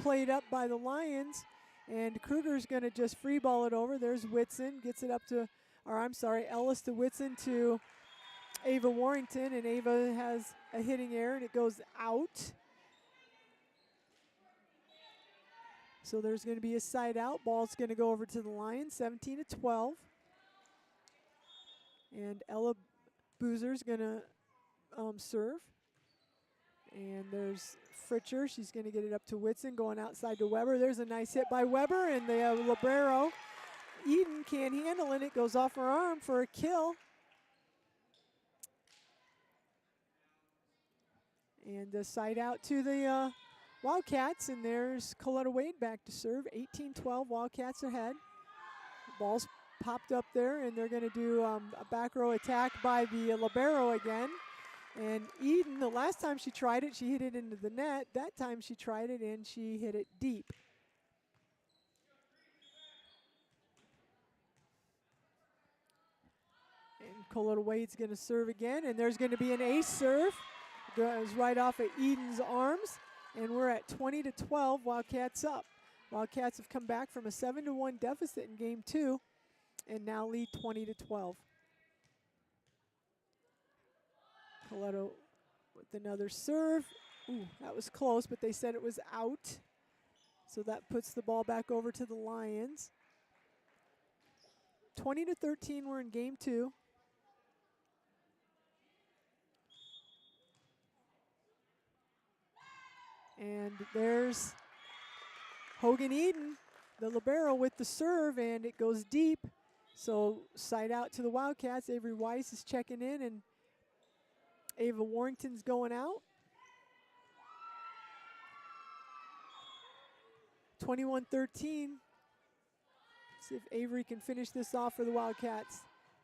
Played up by the Lions, and Kruger's going to just free ball it over. There's Whitson, gets it up to, or I'm sorry, Ellis to Whitson to Ava Warrington, and Ava has a hitting error, and it goes out. So there's going to be a side out. Ball's going to go over to the Lions, 17-12. And Ella Boozer's going to serve. And there's Fritcher. She's going to get it up to Whitson, going outside to Weber. There's a nice hit by Weber, and the libero, Eden, can't handle it. It goes off her arm for a kill. And the side out to the Wildcats, and there's Coletta Wade back to serve. 18-12, Wildcats ahead. Ball's popped up there, and they're going to do a back row attack by the libero again. And Eden, the last time she tried it, she hit it into the net. That time she tried it, and she hit it deep. And Coletta Wade's going to serve again, and there's going to be an ace serve. Goes right off of Eden's arms, and we're at 20-12, Wildcats up. Wildcats have come back from a 7-1 deficit in game 2, and now lead 20-12. Coletta with another serve. Ooh, that was close, but they said it was out. So that puts the ball back over to the Lions. 20-13, we're in game 2. And there's Hogan Eden, the libero, with the serve, and it goes deep. So side out to the Wildcats. Avery Weiss is checking in, and Ava Warrington's going out. 21-13. See if Avery can finish this off for the Wildcats.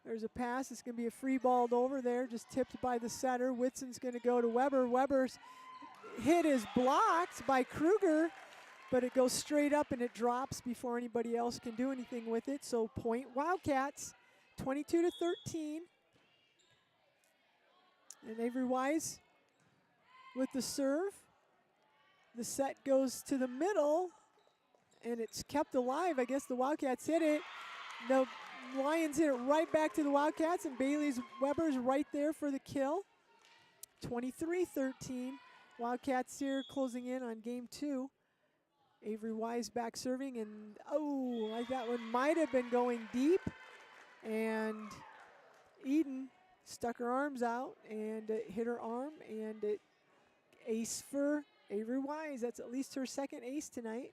There's a pass. It's going to be a free ball over there, just tipped by the setter. Whitson's going to go to Weber. Weber's hit is blocked by Kruger, but it goes straight up and it drops before anybody else can do anything with it. So point Wildcats, 22-13. And Avery Wise with the serve. The set goes to the middle, and it's kept alive. I guess the Wildcats hit it. The Lions hit it right back to the Wildcats, and Bailey's Weber's right there for the kill. 23-13. Wildcats here closing in on game 2. Avery Wise back serving, and oh, like that one might have been going deep. And Eden stuck her arms out and it hit her arm, and it ace for Avery Wise. That's at least her second ace tonight.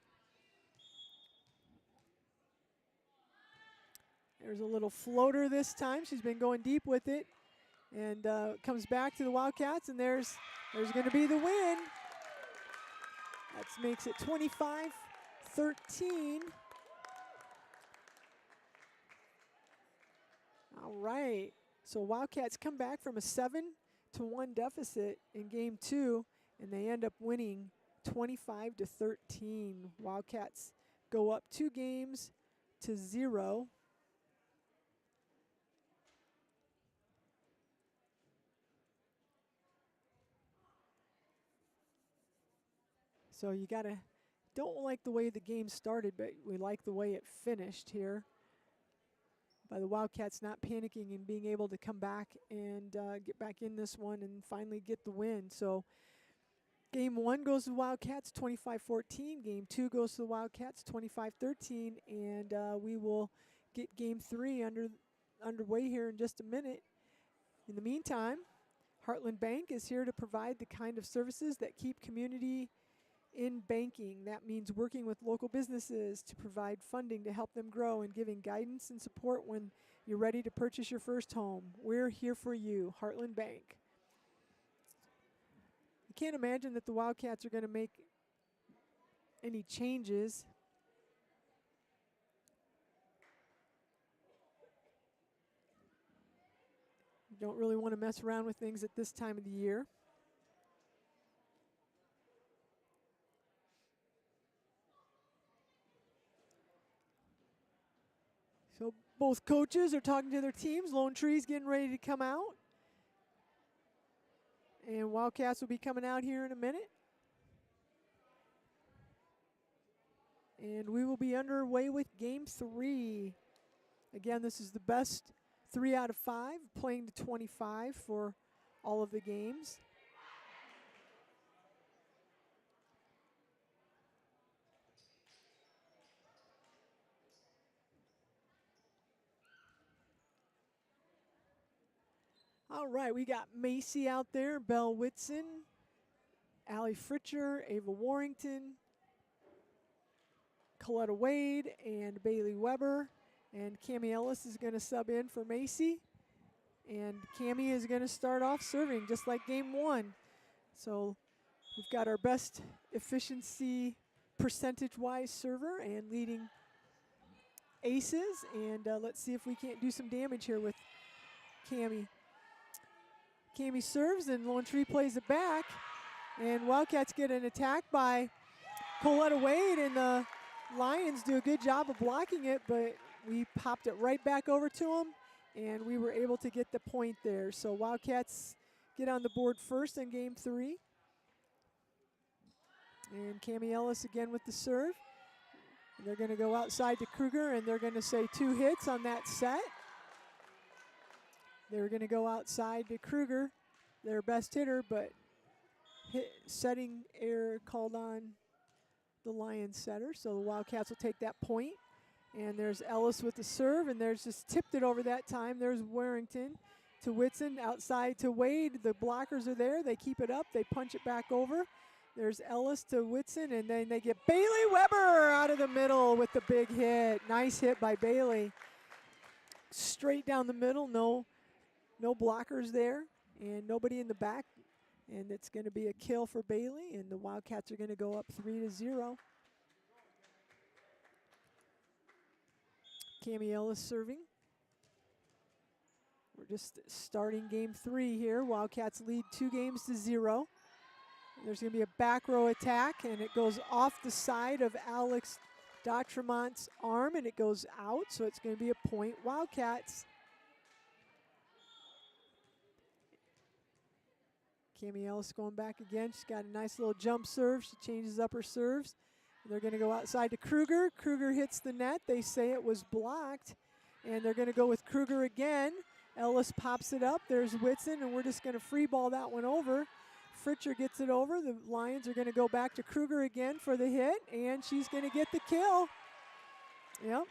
There's a little floater this time. She's been going deep with it, and comes back to the Wildcats, and there's going to be the win. That makes it 25-13. All right. So Wildcats come back from a 7-1 deficit in game 2, and they end up winning 25-13. Wildcats go up 2-0. So you don't like the way the game started, but we like the way it finished here. By the Wildcats not panicking and being able to come back and get back in this one and finally get the win. So game 1 goes to the Wildcats, 25-14. Game 2 goes to the Wildcats, 25-13. And we will get game 3 underway here in just a minute. In the meantime, Heartland Bank is here to provide the kind of services that keep community in banking. That means working with local businesses to provide funding to help them grow and giving guidance and support when you're ready to purchase your first home. We're here for you, Heartland Bank. I can't imagine that the Wildcats are going to make any changes. You don't really want to mess around with things at this time of the year. So both coaches are talking to their teams. Lone Tree's getting ready to come out. And Wildcats will be coming out here in a minute. And we will be underway with game 3. Again, this is the best 3 out of 5, playing to 25 for all of the games. All right, we got Macy out there, Belle Whitson, Allie Fritcher, Ava Warrington, Coletta Wade, and Bailey Weber. And Cammie Ellis is going to sub in for Macy. And Cammie is going to start off serving just like game 1. So we've got our best efficiency percentage-wise server and leading aces. And let's see if we can't do some damage here with Cammie. Cammie serves and Lone Tree plays it back. And Wildcats get an attack by Coletta Wade, and the Lions do a good job of blocking it, but we popped it right back over to them, and we were able to get the point there. So Wildcats get on the board first in game 3. And Cammie Ellis again with the serve. And they're going to go outside to Kruger, and they're going to say 2 hits on that set. They're going to go outside to Kruger, their best hitter, but setting error called on the Lions setter. So the Wildcats will take that point. And there's Ellis with the serve, and there's just tipped it over that time. There's Warrington to Whitson, outside to Wade. The blockers are there. They keep it up. They punch it back over. There's Ellis to Whitson, and then they get Bailey Weber out of the middle with the big hit. Nice hit by Bailey. Straight down the middle, no blockers there, and nobody in the back. And it's going to be a kill for Bailey, and the Wildcats are going to go up 3-0. Cammie Ellis serving. We're just starting game 3 here. Wildcats lead 2-0. There's going to be a back row attack, and it goes off the side of Alex Dautremont's arm, and it goes out, so it's going to be a point Wildcats. Cammie Ellis going back again. She's got a nice little jump serve. She changes up her serves. And they're going to go outside to Kruger. Kruger hits the net. They say it was blocked. And they're going to go with Kruger again. Ellis pops it up. There's Whitson, and we're just going to free ball that one over. Fritcher gets it over. The Lions are going to go back to Kruger again for the hit, and she's going to get the kill. Yep.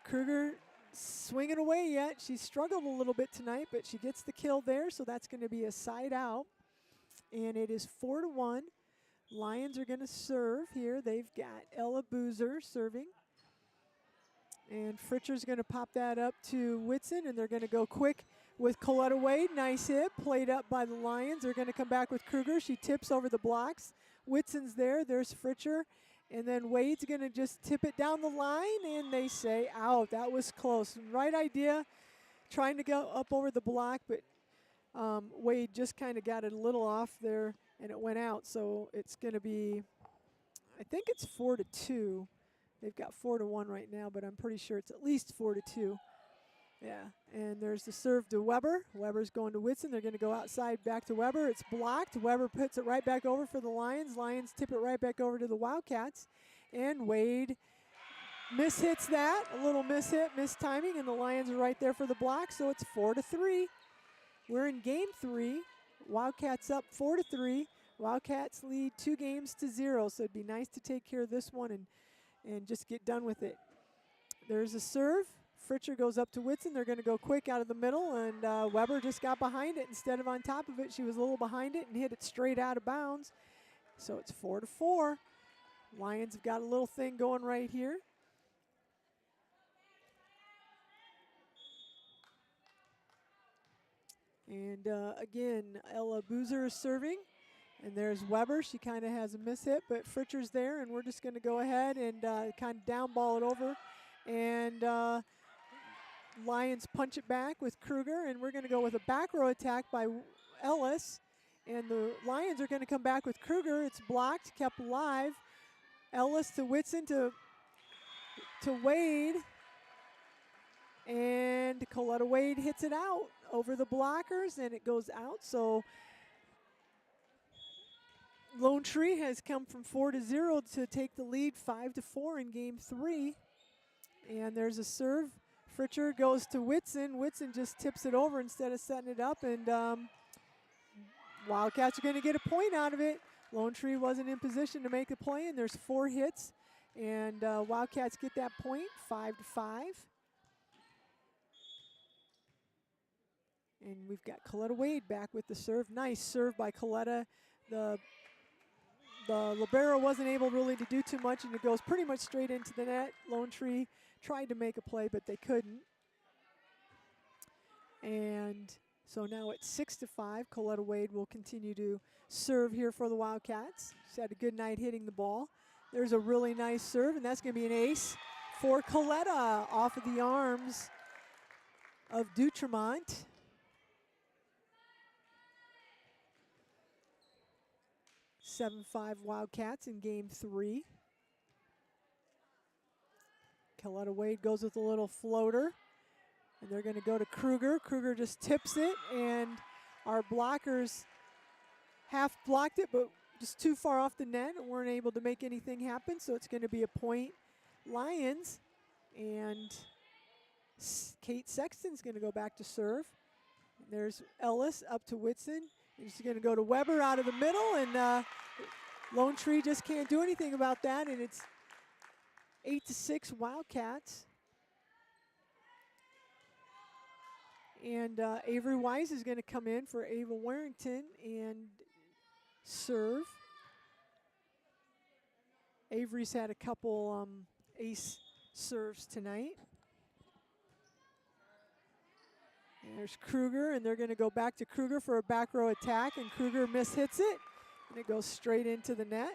Kruger swinging away yet. She struggled a little bit tonight, but she gets the kill there, so that's going to be a side out. And it is 4-1. Lions are going to serve here. They've got Ella Boozer serving. And Fritcher's going to pop that up to Whitson, and they're going to go quick with Coletta Wade. Nice hit, played up by the Lions. They're going to come back with Kruger. She tips over the blocks. Whitson's there. There's Fritcher. And then Wade's going to just tip it down the line, and they say out. That was close. Right idea, trying to go up over the block, but Wade just kind of got it a little off there, and it went out. So it's going to be, I think it's 4-2. They've got 4-1 right now, but I'm pretty sure it's at least 4-2. Yeah, and there's the serve to Weber. Weber's going to Whitson. They're going to go outside back to Weber. It's blocked. Weber puts it right back over for the Lions. Lions tip it right back over to the Wildcats. And Wade mishits that. A little mishit, mistiming, and the Lions are right there for the block, so it's 4-3. We're in game 3. Wildcats up 4-3. Wildcats lead 2-0, so it'd be nice to take care of this one and just get done with it. There's a serve. Fritcher goes up to Whitson. They're going to go quick out of the middle, and Weber just got behind it instead of on top of it. She was a little behind it and hit it straight out of bounds. So it's 4-4. Lions have got a little thing going right here. And again, Ella Boozer is serving. And there's Weber. She kind of has a miss hit, but Fritcher's there, and we're just going to go ahead and kind of down ball it over. And Lions punch it back with Kruger, and we're going to go with a back row attack by Ellis. And the Lions are going to come back with Kruger. It's blocked, kept alive. Ellis to Whitson to Wade. And Coletta Wade hits it out over the blockers, and it goes out. So Lone Tree has come from 4-0 to take the lead 5-4 in game 3. And there's a serve. Fritcher goes to Whitson. Whitson just tips it over instead of setting it up, and Wildcats are going to get a point out of it. Lone Tree wasn't in position to make a play, and there's 4 hits, and Wildcats get that point, 5-5. And we've got Coletta Wade back with the serve. Nice serve by Coletta. The libero wasn't able really to do too much, and it goes pretty much straight into the net. Lone Tree tried to make a play, but they couldn't. And so now it's 6-5. Coletta Wade will continue to serve here for the Wildcats. She's had a good night hitting the ball. There's a really nice serve, and that's going to be an ace for Coletta off of the arms of Dutremont. 7-5 Wildcats in game 3. Coletta Wade goes with a little floater, and they're going to go to Kruger. Kruger just tips it, and our blockers half blocked it, but just too far off the net and weren't able to make anything happen, so it's going to be a point Lions. And Kate Sexton's going to go back to serve. There's Ellis up to Whitson. He's going to go to Weber out of the middle, and Lone Tree just can't do anything about that, and it's 8-6 Wildcats. And Avery Wise is going to come in for Ava Warrington and serve. Avery's had a couple ace serves tonight. And there's Kruger, and they're going to go back to Kruger for a back row attack, and Kruger mishits it, and it goes straight into the net.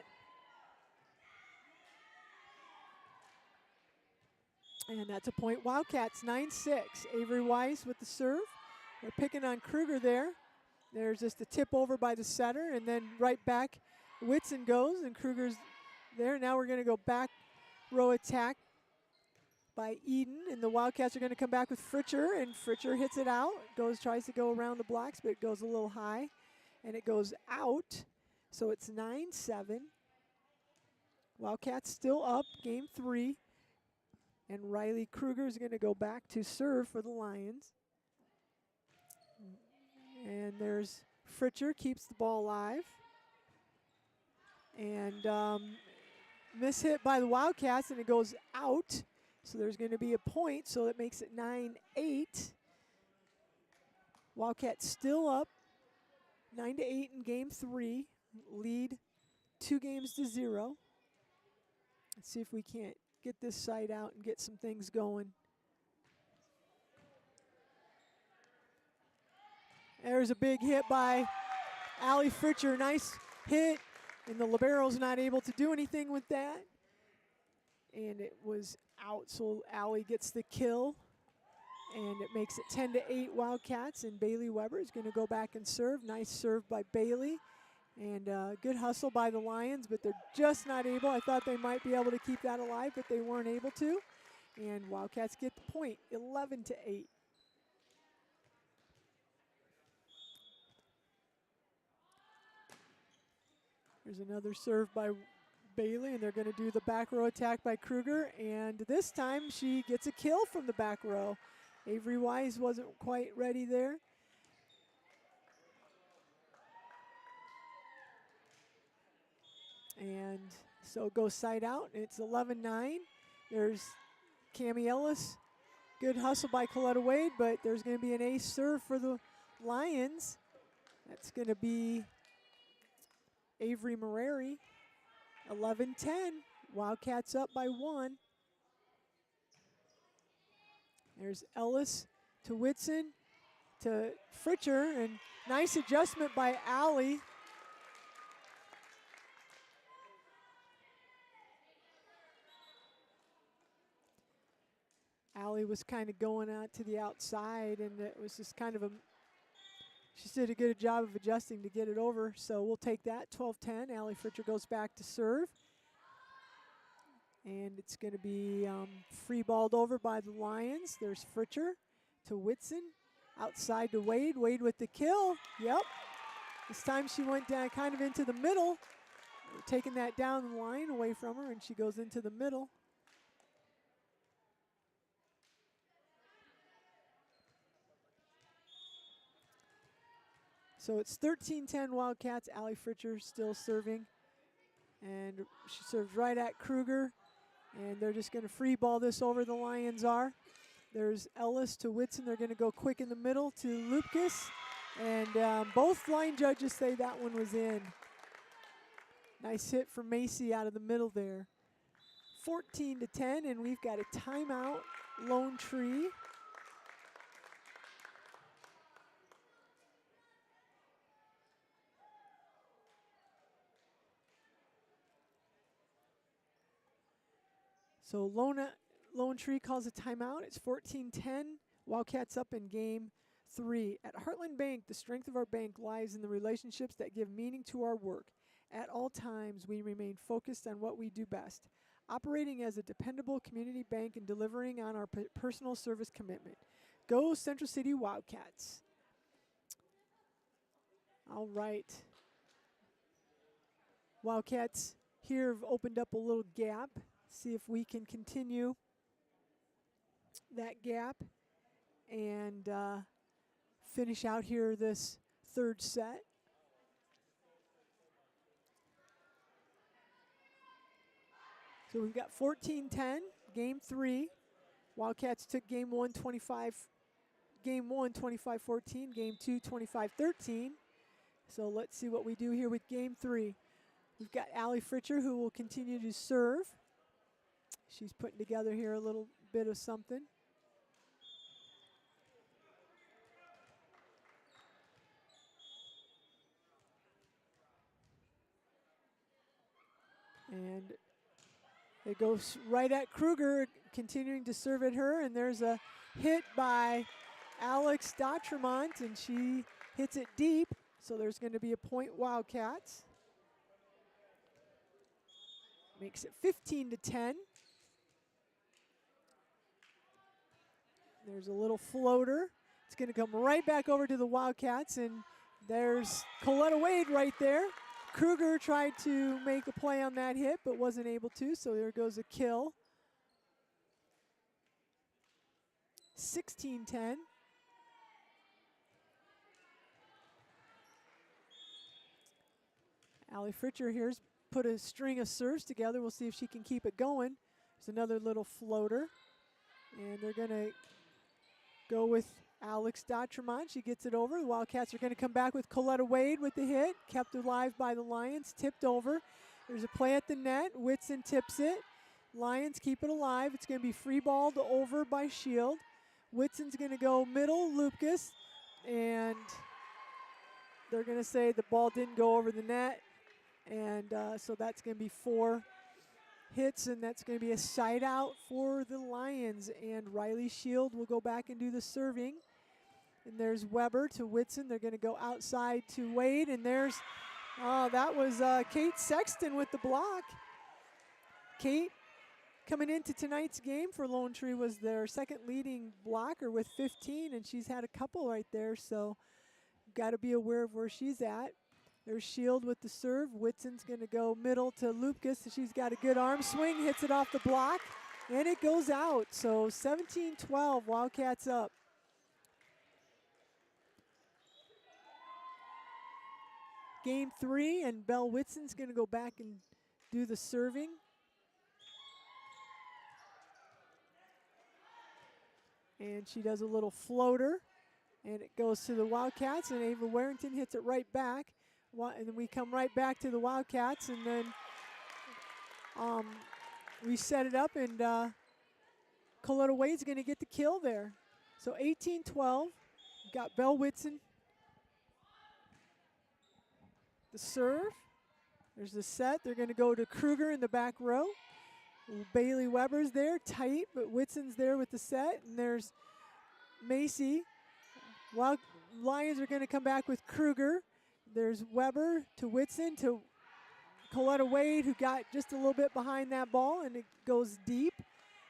And that's a point Wildcats, 9-6. Avery Weiss with the serve. They're picking on Kruger there. There's just a tip over by the setter, and then right back Whitson goes, and Kruger's there. Now we're going to go back row attack by Eden, and the Wildcats are going to come back with Fritcher, and Fritcher hits it out. Tries to go around the blocks, but it goes a little high, and it goes out. So it's 9-7. Wildcats still up, game 3. And Riley Kruger is going to go back to serve for the Lions. And there's Fritcher, keeps the ball alive. And mishit by the Wildcats, and it goes out. So there's going to be a point, so that makes it 9-8. Wildcats still up, 9-8 in game 3. Lead 2-0. Let's see if we can't get this side out and get some things going. There's a big hit by Allie Fritcher. Nice hit, and the libero's not able to do anything with that. And it was out, so Allie gets the kill. And it makes it 10-8 Wildcats, and Bailey Weber is going to go back and serve. Nice serve by Bailey. And good hustle by the Lions, but they're just not able. I thought they might be able to keep that alive, but they weren't able to. And Wildcats get the point, 11-8. There's another serve by Bailey, and they're going to do the back row attack by Kruger. And this time she gets a kill from the back row. Avery Wise wasn't quite ready there. And so it goes side out, and it's 11-9. There's Cami Ellis. Good hustle by Coletta Wade, but there's going to be an ace serve for the Lions. That's going to be Avery Mareri. 11-10. Wildcats up by 1. There's Ellis to Whitson to Fritcher, and nice adjustment by Allie. Allie was kind of going out to the outside, and it was just kind of a, she did a good job of adjusting to get it over. So we'll take that, 12-10. Allie Fritcher goes back to serve. And it's going to be free balled over by the Lions. There's Fritcher to Whitson. Outside to Wade. Wade with the kill. Yep. This time she went down kind of into the middle. We're taking that down the line away from her, and she goes into the middle. So it's 13-10 Wildcats. Allie Fritcher still serving. And she serves right at Kruger. And they're just going to free ball this over, the Lions are. There's Ellis to Whitson. They're going to go quick in the middle to Lupkus. And both line judges say that one was in. Nice hit from Macy out of the middle there. 14-10, and we've got a timeout, Lone Tree. So Lone Tree calls a timeout. It's 14-10. Wildcats up in game 3. At Heartland Bank, the strength of our bank lies in the relationships that give meaning to our work. At all times, we remain focused on what we do best, operating as a dependable community bank and delivering on our personal service commitment. Go Central City Wildcats. All right. Wildcats here have opened up a little gap. See if we can continue that gap and finish out here this third set. So we've got 14-10, game 3. Wildcats took game 1 25-14, game 2 25-13. So let's see what we do here with game 3. We've got Allie Fritcher, who will continue to serve. She's putting together here a little bit of something. And it goes right at Kruger, continuing to serve at her, and there's a hit by Alex Dautremont, and she hits it deep, so there's going to be a point Wildcats. Makes it 15-10. There's a little floater. It's going to come right back over to the Wildcats, and there's Coletta Wade right there. Kruger tried to make a play on that hit, but wasn't able to, so there goes a kill. 16-10. Allie Fritcher here's put a string of serves together. We'll see if she can keep it going. There's another little floater. And they're going to go with Alex Dautremont. She gets it over. The Wildcats are going to come back with Coletta Wade with the hit. Kept alive by the Lions. Tipped over. There's a play at the net. Whitson tips it. Lions keep it alive. It's going to be free balled over by Shield. Whitson's going to go middle, Lupkus. And they're going to say the ball didn't go over the net. And so that's going to be 4 hits, and that's going to be a side out for the Lions. And Riley Shield will go back and do the serving. And there's Weber to Whitson. They're going to go outside to Wade. And there's, that was Kate Sexton with the block. Kate, coming into tonight's game for Lone Tree, was their second leading blocker with 15, and she's had a couple right there. So got to be aware of where she's at. There's Shield with the serve. Whitson's going to go middle to Lupkus. She's got a good arm swing, hits it off the block, and it goes out. So 17-12, Wildcats up. Game 3, and Belle Whitson's going to go back and do the serving. And she does a little floater, and it goes to the Wildcats, and Ava Warrington hits it right back. And then we come right back to the Wildcats, and then we set it up, and Coletta Wade's going to get the kill there. So 18-12, got Belle Whitson. The serve. There's the set. They're going to go to Kruger in the back row. Bailey Weber's there, tight, but Whitson's there with the set, and there's Macy. While Lions are going to come back with Kruger. There's Weber to Whitson to Coletta Wade, who got just a little bit behind that ball, and it goes deep.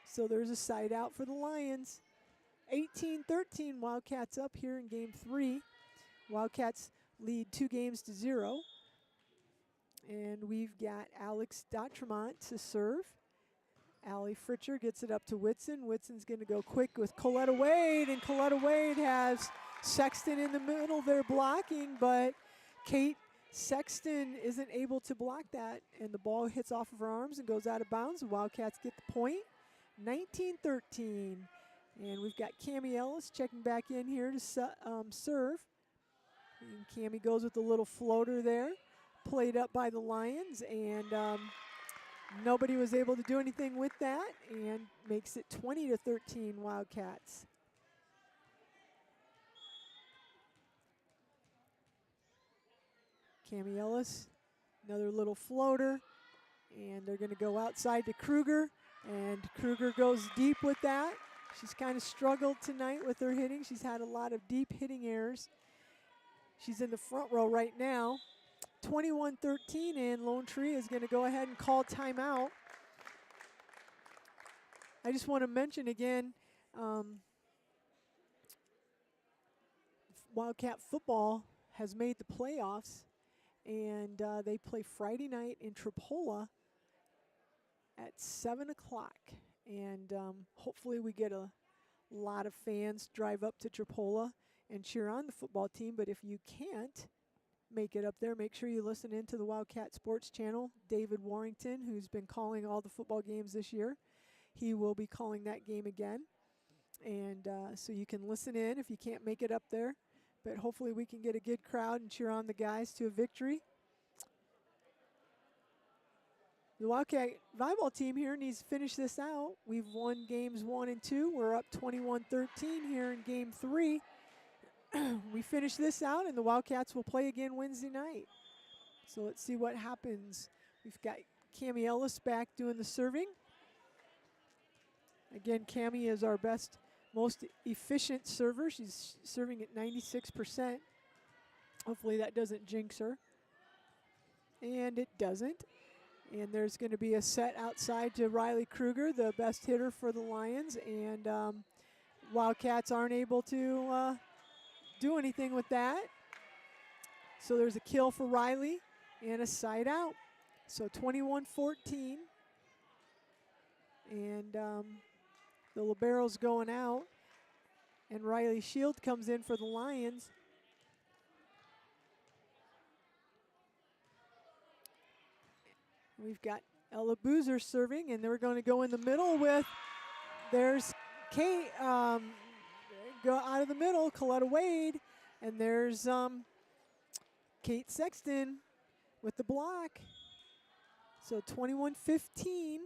So there's a side out for the Lions. 18-13, Wildcats up here in game 3. Wildcats lead 2-0. And we've got Alex Dautremont to serve. Allie Fritcher gets it up to Whitson. Whitson's going to go quick with Coletta Wade, and Coletta Wade has Sexton in the middle there blocking, but Kate Sexton isn't able to block that, and the ball hits off of her arms and goes out of bounds. The Wildcats get the point, 19-13. And we've got Cami Ellis checking back in here to serve. And Cami goes with a little floater there, played up by the Lions, and nobody was able to do anything with that, and makes it 20-13 Wildcats. Cami Ellis, another little floater, and they're going to go outside to Kruger, and Kruger goes deep with that. She's kind of struggled tonight with her hitting. She's had a lot of deep hitting errors. She's in the front row right now. 21-13, and Lone Tree is going to go ahead and call timeout. I just want to mention again, Wildcat football has made the playoffs, and they play Friday night in Tripola at 7 o'clock. And hopefully we get a lot of fans drive up to Tripola and cheer on the football team. But if you can't make it up there, make sure you listen in to the Wildcat Sports Channel. David Warrington, who's been calling all the football games this year, he will be calling that game again. And so you can listen in if you can't make it up there. But hopefully we can get a good crowd and cheer on the guys to a victory. The Wildcat volleyball team here needs to finish this out. We've won games 1 and 2. We're up 21-13 here in game 3. We finish this out, and the Wildcats will play again Wednesday night. So let's see what happens. We've got Cami Ellis back doing the serving. Again, Cami is our best, most efficient server. She's serving at 96%. Hopefully that doesn't jinx her. And it doesn't. And there's going to be a set outside to Riley Kruger, the best hitter for the Lions. And Wildcats aren't able to do anything with that. So there's a kill for Riley and a side out. So 21-14. And the libero's going out. And Riley Shield comes in for the Lions. We've got Ella Boozer serving, and they're going to go in the middle with, there's Kate, go out of the middle, Coletta Wade, and there's Kate Sexton with the block. So 21-15.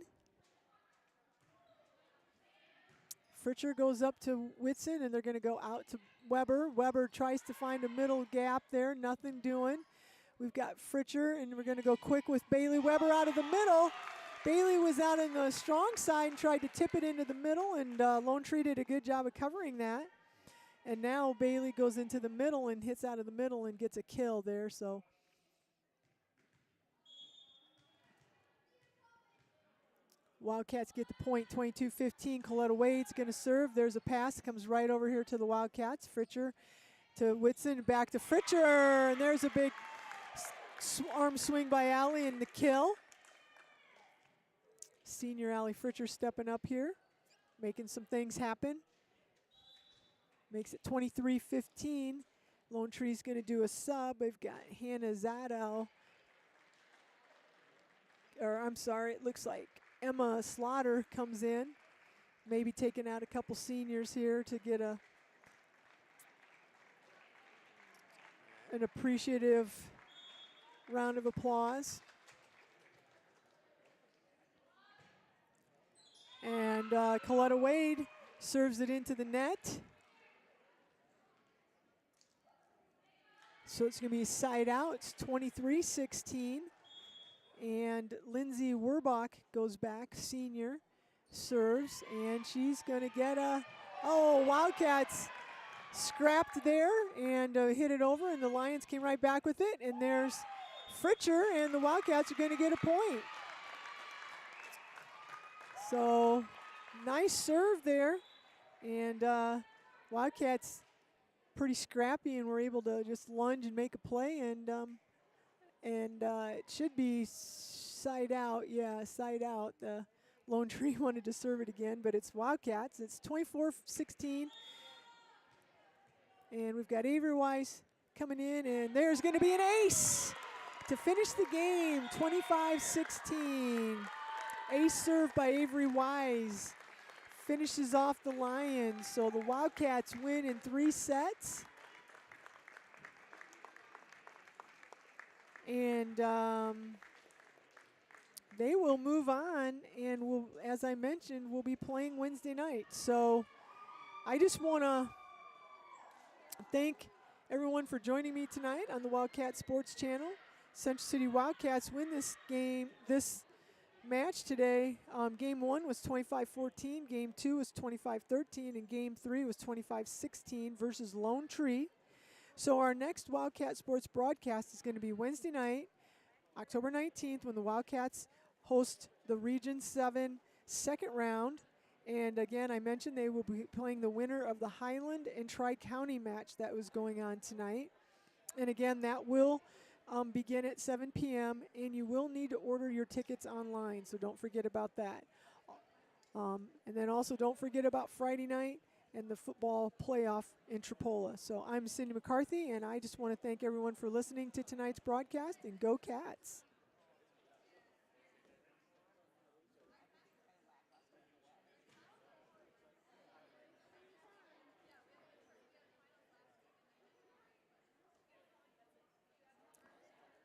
Fritcher goes up to Whitson, and they're going to go out to Weber. Weber tries to find a middle gap there, nothing doing. We've got Fritcher, and we're going to go quick with Bailey Weber out of the middle. Bailey was out on the strong side and tried to tip it into the middle, and Lone Tree did a good job of covering that. And now Bailey goes into the middle and hits out of the middle and gets a kill there. So Wildcats get the point, 22-15. Coletta Wade's going to serve. There's a pass, comes right over here to the Wildcats. Fritcher to Whitson, back to Fritcher, and there's a big arm swing by Allie and the kill. Senior Allie Fritcher stepping up here, making some things happen. Makes it 23-15. Lone Tree's going to do a sub. They've got Hannah Zadell. Or I'm sorry, it looks like Emma Slaughter comes in. Maybe taking out a couple seniors here to get an appreciative round of applause. And Coletta Wade serves it into the net. So it's going to be a side out. It's 23-16. And Lindsay Werbach goes back, senior, serves, and she's going to get Wildcats scrapped there and hit it over, and the Lions came right back with it. And there's Fritcher, and the Wildcats are going to get a point. So nice serve there, and Wildcats pretty scrappy and were able to just lunge and make a play, and it should be side out. Yeah, side out. The Lone Tree wanted to serve it again, but it's Wildcats. It's 24-16. And we've got Avery Weiss coming in, and there's going to be an ace to finish the game, 25-16. Ace serve by Avery Wise finishes off the Lions. So the Wildcats win in 3 sets. And they will move on, and will, as I mentioned, will be playing Wednesday night. So I just want to thank everyone for joining me tonight on the Wildcat Sports Channel. Central City Wildcats win this match today. Game 1 was 25-14, Game 2 was 25-13, and Game 3 was 25-16 versus Lone Tree. So our next Wildcat Sports broadcast is going to be Wednesday night, October 19th, when the Wildcats host the Region 7 second round. And again, I mentioned they will be playing the winner of the Highland and Tri-County match that was going on tonight. And again, that will begin at 7 p.m. and you will need to order your tickets online, so don't forget about that. And then also don't forget about Friday night and the football playoff in Tripola. So I'm Cindy McCarthy, and I just want to thank everyone for listening to tonight's broadcast, and go Cats.